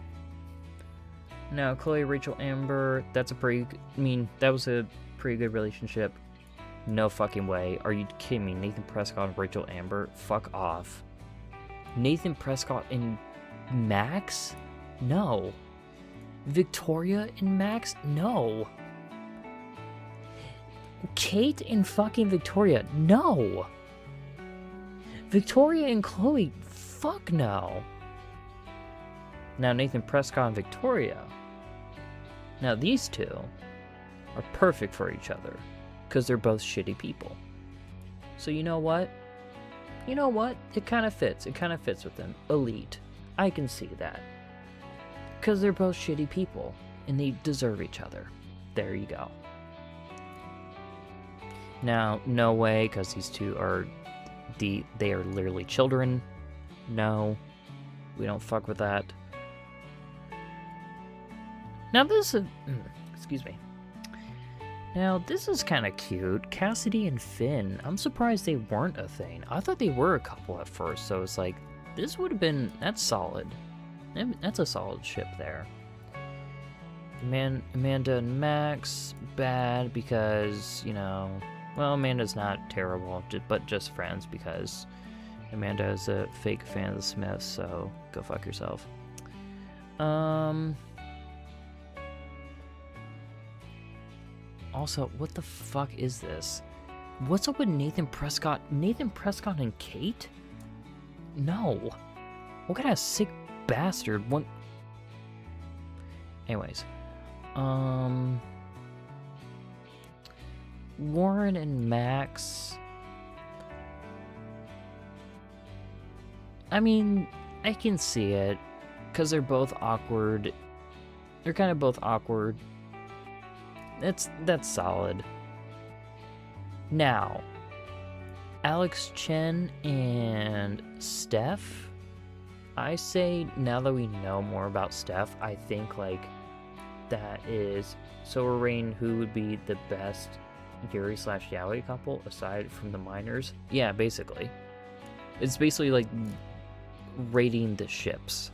Now, Chloe, Rachel, Amber, that's a pretty, I mean, that was a pretty good relationship. No fucking way. Are you kidding me? Nathan Prescott and Rachel Amber? Fuck off. Nathan Prescott and Max? No. Victoria and Max? No. Kate and fucking Victoria? No. Victoria and Chloe? Fuck no. Now Nathan Prescott and Victoria. Now these two are perfect for each other because they're both shitty people. So you know what? You know what? It kind of fits. It kind of fits with them. Elite. I can see that. Because they're both shitty people and they deserve each other. There you go. Now, no way, because these two are they are literally children. No, we don't fuck with that. Now this is, excuse me. Now this is kind of cute. Cassidy and Finn. I'm surprised they weren't a thing. I thought they were a couple at first, so it's like, this would have been, that's solid. That's a solid ship there. Amanda and Max, bad because, you know, well, Amanda's not terrible, but just friends because Amanda is a fake fan of the Smiths, so go fuck yourself. Also, what the fuck is this? What's up with Nathan Prescott? Nathan Prescott and Kate? No. What kind of sick bastard? What? Anyways. Warren and Max. I mean, I can see it. Because they're both awkward. They're kind of both awkward. That's solid. Now, Alex Chen and Steph. I say, now that we know more about Steph, I think, like, that is... So we're rating who would be the best Yuri/Yaoi couple, aside from the minors. Yeah, basically. It's basically, like, rating the ships.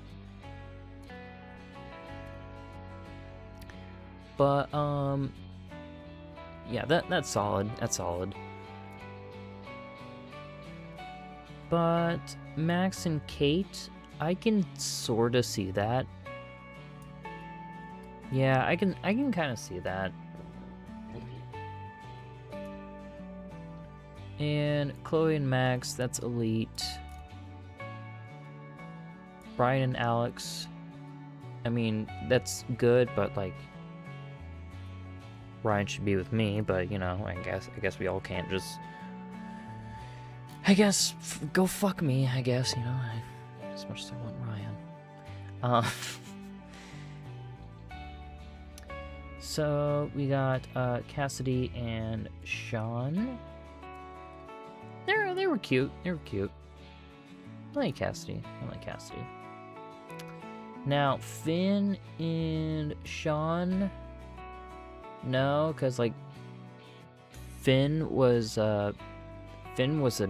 But, yeah, that's solid. That's solid. But Max and Kate, I can sort of see that. Yeah, I can kind of see that. And Chloe and Max, that's elite. Brian and Alex, I mean, that's good, but like, Ryan should be with me, but you know, I guess we all can't just, go fuck me, I guess, you know, as much as I want Ryan. So we got Cassidy and Sean. They were cute. They were cute. I like Cassidy. Now Finn and Sean. No, because like Finn was an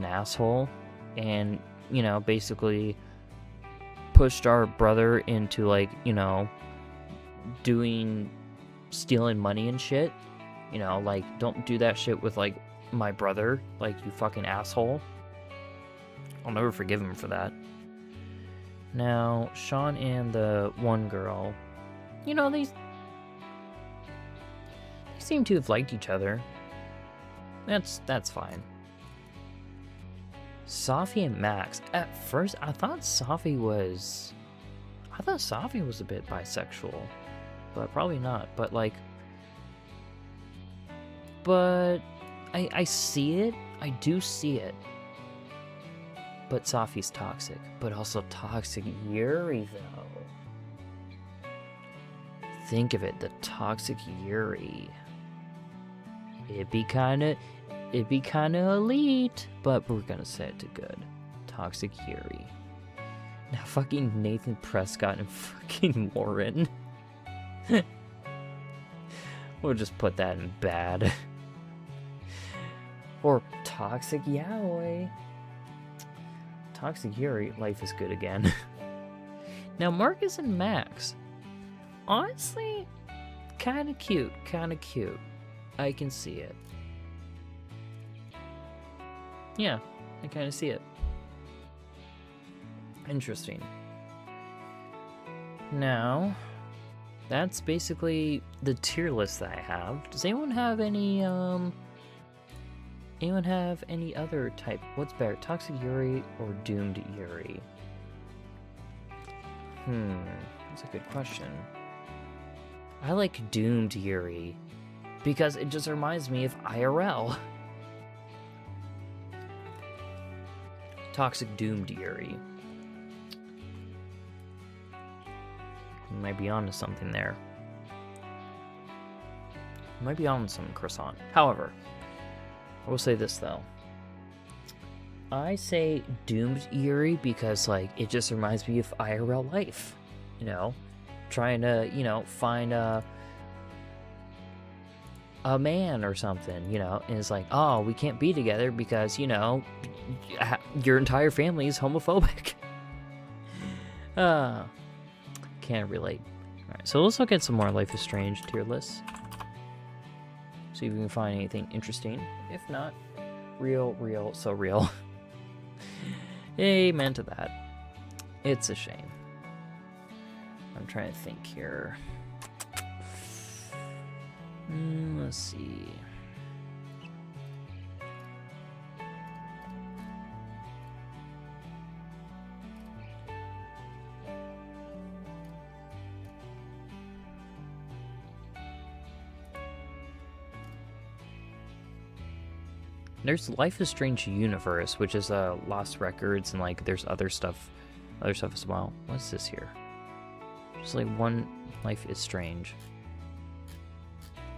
asshole, and you know, basically pushed our brother into like, you know, stealing money and shit. You know, like, don't do that shit with like my brother, like, you fucking asshole. I'll never forgive him for that. Now Sean and the one girl, you know, they seem to have liked each other. That's fine. Safi and Max. At first, I thought Safi was a bit bisexual, but probably not. But like, I see it. I do see it. But Safi's toxic, but also toxic Yuri though. Think of it, the toxic Yuri. It'd be kinda elite, but we're gonna say it to good. Toxic Yuri. Now fucking Nathan Prescott and fucking Warren. We'll just put that in bad. Or toxic yaoi. Toxic Yuri, life is good again. Now Marcus and Max. Honestly, kinda cute. I can see it. Yeah, I kind of see it. Interesting. Now, that's basically the tier list that I have. Does anyone have any other type? What's better, Toxic Yuri or Doomed Yuri? That's a good question. I like Doomed Yuri because it just reminds me of IRL. Toxic Doomed Yuri. You might be onto something there. You might be onto something, Croissant. However, I will say this though. I say Doomed Yuri because like it just reminds me of IRL life. You know, trying to, you know, find a man or something, you know, and it's like, oh, we can't be together because, you know, your entire family is homophobic. Can't relate. Alright, so let's look at some more Life is Strange tier lists. See if we can find anything interesting. If not, real, so real. Amen to that. It's a shame. I'm trying to think here. Let's see. There's Life is Strange Universe, which is Lost Records, and like there's other stuff as well. What's this here? Just like one Life is Strange.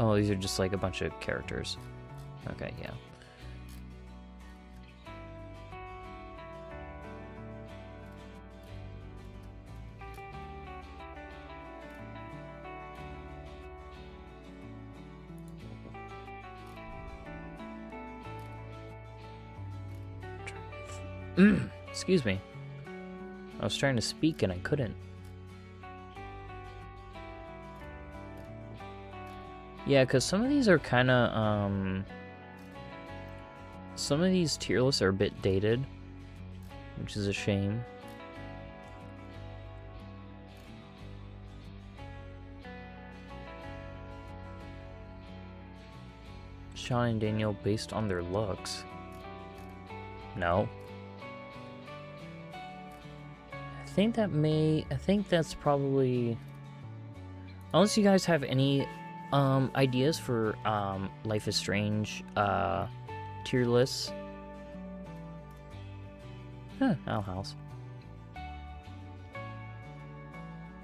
Oh, these are just like a bunch of characters. Okay, yeah. Excuse me. I was trying to speak and I couldn't. Yeah, because some of these are kind of, some of these tier lists are a bit dated, which is a shame. Sean and Daniel based on their looks. No. I think that's probably, unless you guys have any ideas for Life is Strange tier lists. Owl House.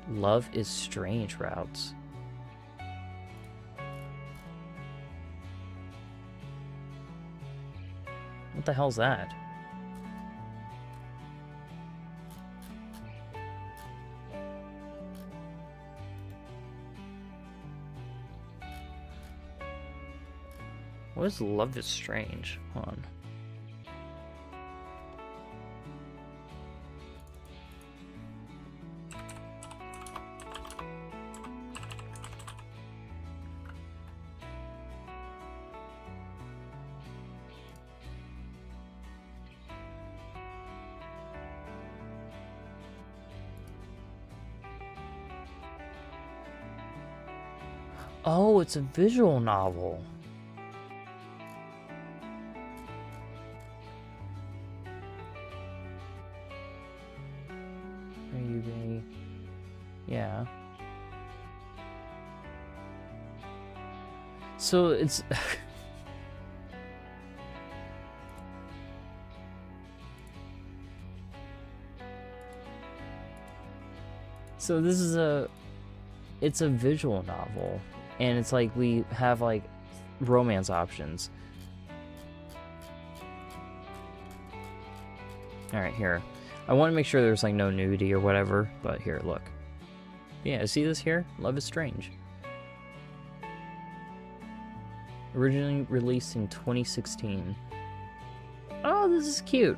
Love is Strange routes. What the hell's that? What is Love is Strange? Hold on. Oh, it's a visual novel. Yeah. So it's so this is it's a visual novel, and it's like we have like romance options. All right, here. I want to make sure there's like no nudity or whatever, but here, look. Yeah, see this here? Love is Strange. Originally released in 2016. Oh, this is cute.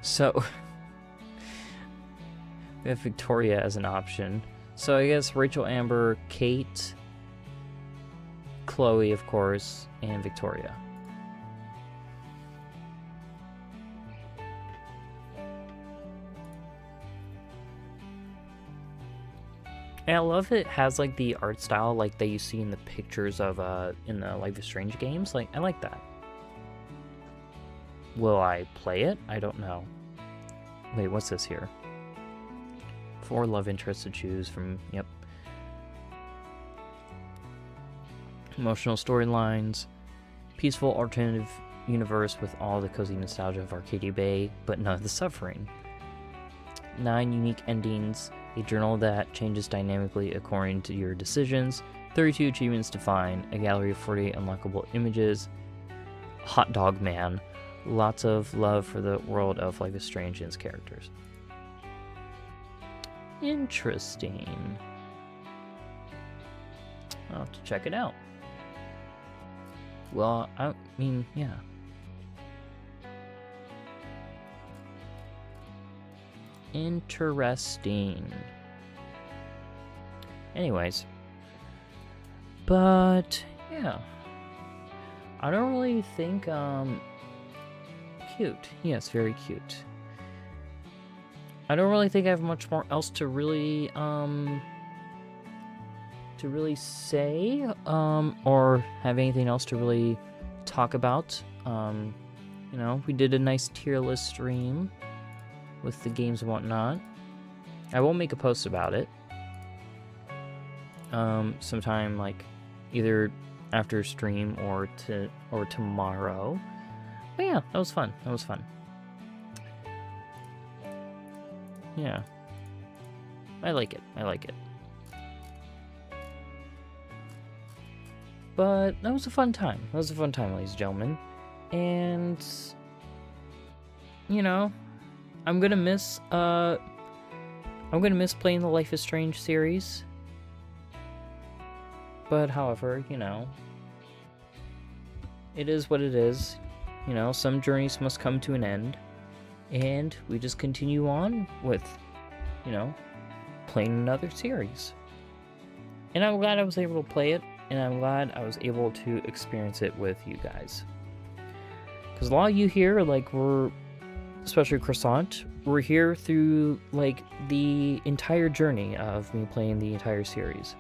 So, we have Victoria as an option. So I guess Rachel, Amber, Kate, Chloe, of course, and Victoria. And I love it has like the art style like that you see in the pictures of in the Life is Strange games. Like, I like that. Will I play it? I don't know. Wait, what's this here? 4 love interests to choose from. Yep. Emotional storylines. Peaceful alternative universe with all the cozy nostalgia of Arcadia Bay, but none of the suffering. 9 unique endings. A journal that changes dynamically according to your decisions. 32 achievements to find. A gallery of 48 unlockable images. Hot Dog Man. Lots of love for the world of Life is Strange and its characters. Interesting. I'll have to check it out. Well, I mean, yeah. Interesting. Anyways. But, yeah. I don't really think, cute. Yes, very cute. I don't really think I have much more else to really say, or have anything else to really talk about. You know, we did a nice tier list stream with the games and whatnot. I will make a post about it. Sometime like either after stream or tomorrow. But yeah, that was fun. That was fun. Yeah. I like it. I like it. But that was a fun time. That was a fun time, ladies and gentlemen. And you know, I'm gonna miss playing the Life is Strange series. But however, you know, it is what it is. You know, some journeys must come to an end. And we just continue on with, you know, playing another series. And I'm glad I was able to play it, and I'm glad I was able to experience it with you guys. Because a lot of you here, like, especially Croissant, we're here through, like, the entire journey of me playing the entire series.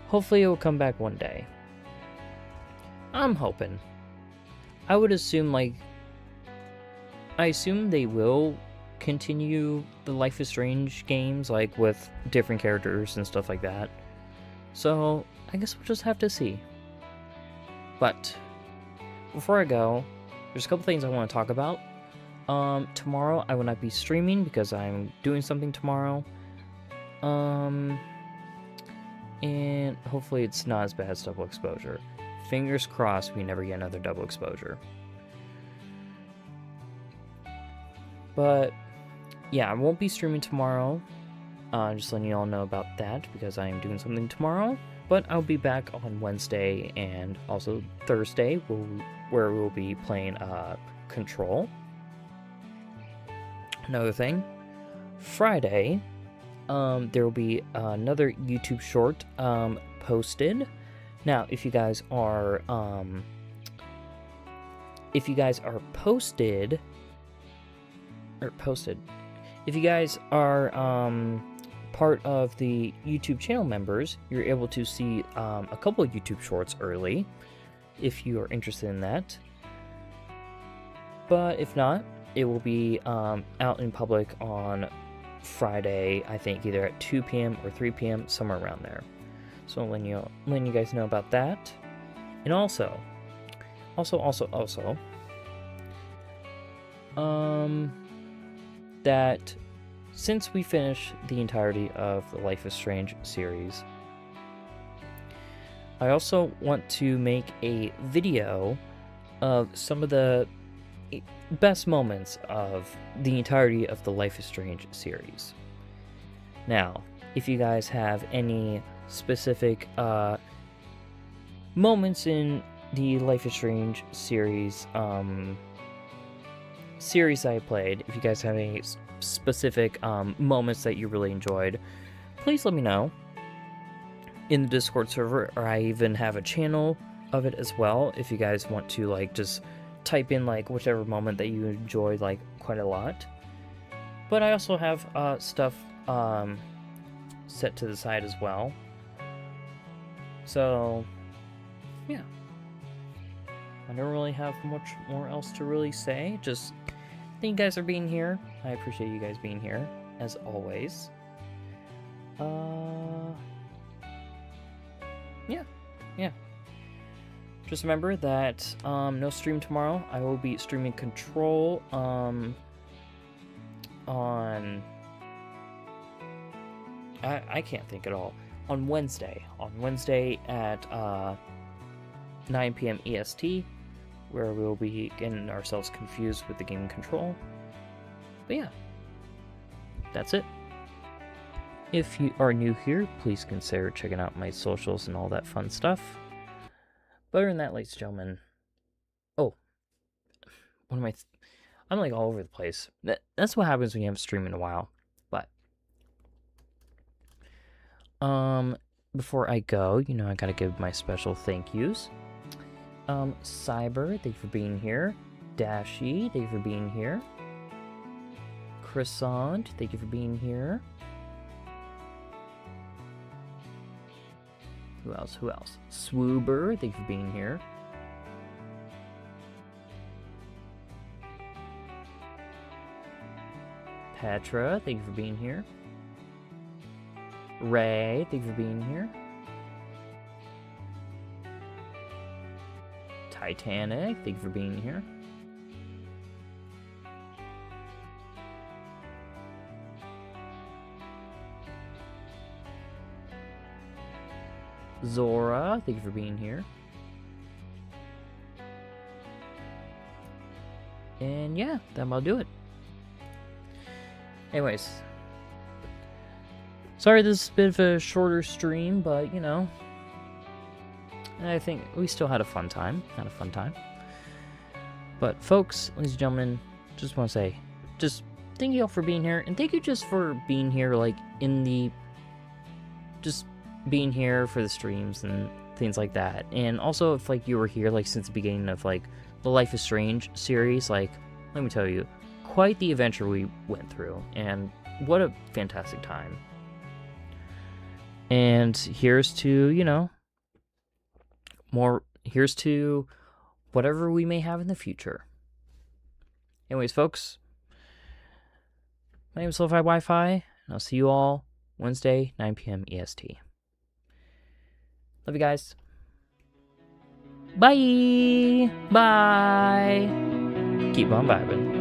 Hopefully it will come back one day. I'm hoping. I would assume, like, I assume they will continue the Life is Strange games, like, with different characters and stuff like that. So, I guess we'll just have to see. But, before I go, there's a couple things I want to talk about. Tomorrow I will not be streaming because I'm doing something tomorrow. And hopefully it's not as bad as double exposure. Fingers crossed we never get another double exposure. But, yeah, I won't be streaming tomorrow. Just letting you all know about that because I am doing something tomorrow. But I'll be back on Wednesday and also Thursday, where we'll be playing Control. Another thing, Friday, there will be another YouTube short posted. Now, if you guys are posted, if you guys are part of the YouTube channel members, you're able to see a couple of YouTube shorts early, if you are interested in that. But if not, it will be out in public on Friday, I think either at 2 p.m. or 3 p.m., somewhere around there. So I'm letting you guys know about that. And also, that since we finished the entirety of the Life is Strange series, I also want to make a video of some of the best moments of the entirety of the Life is Strange series. Now, if you guys have any specific moments in the Life is Strange series I played, if you guys have any specific moments that you really enjoyed, please let me know in the Discord server, or I even have a channel of it as well, if you guys want to, like, just type in, like, whichever moment that you enjoyed, like, quite a lot. But I also have stuff set to the side as well. So, yeah. I don't really have much more else to really say. Just thank you guys for being here. I appreciate you guys being here, as always. Yeah. Just remember that no stream tomorrow. I will be streaming Control on I can't think at all. On Wednesday at 9 p.m. EST, where we'll be getting ourselves confused with the game Control. But yeah, that's it. If you are new here, please consider checking out my socials and all that fun stuff. But other than that, ladies and gentlemen, I'm like all over the place. That's what happens when you haven't streamed in a while. But before I go, I gotta give my special thank yous. Cyber, thank you for being here. Dashy, thank you for being here. Croissant, thank you for being here. Who else? Swoober, thank you for being here. Petra, thank you for being here. Ray, thank you for being here. Titanic, thank you for being here. Zora, thank you for being here. And yeah, that'll do it. Anyways, sorry this is a bit of a shorter stream, but I think we still had a fun time. But folks, ladies and gentlemen, just want to say, just thank you all for being here, and thank you just for being here, like just being here for the streams and things like that. And also, if like you were here like since the beginning of like the Life is Strange series, like let me tell you, quite the adventure we went through, and what a fantastic time. And here's to here's to whatever we may have in the future. Anyways, folks, my name is Lo-Fi Wi-Fi, and I'll see you all Wednesday, 9 p.m. EST. Love you guys. Bye. Bye. Keep on vibing.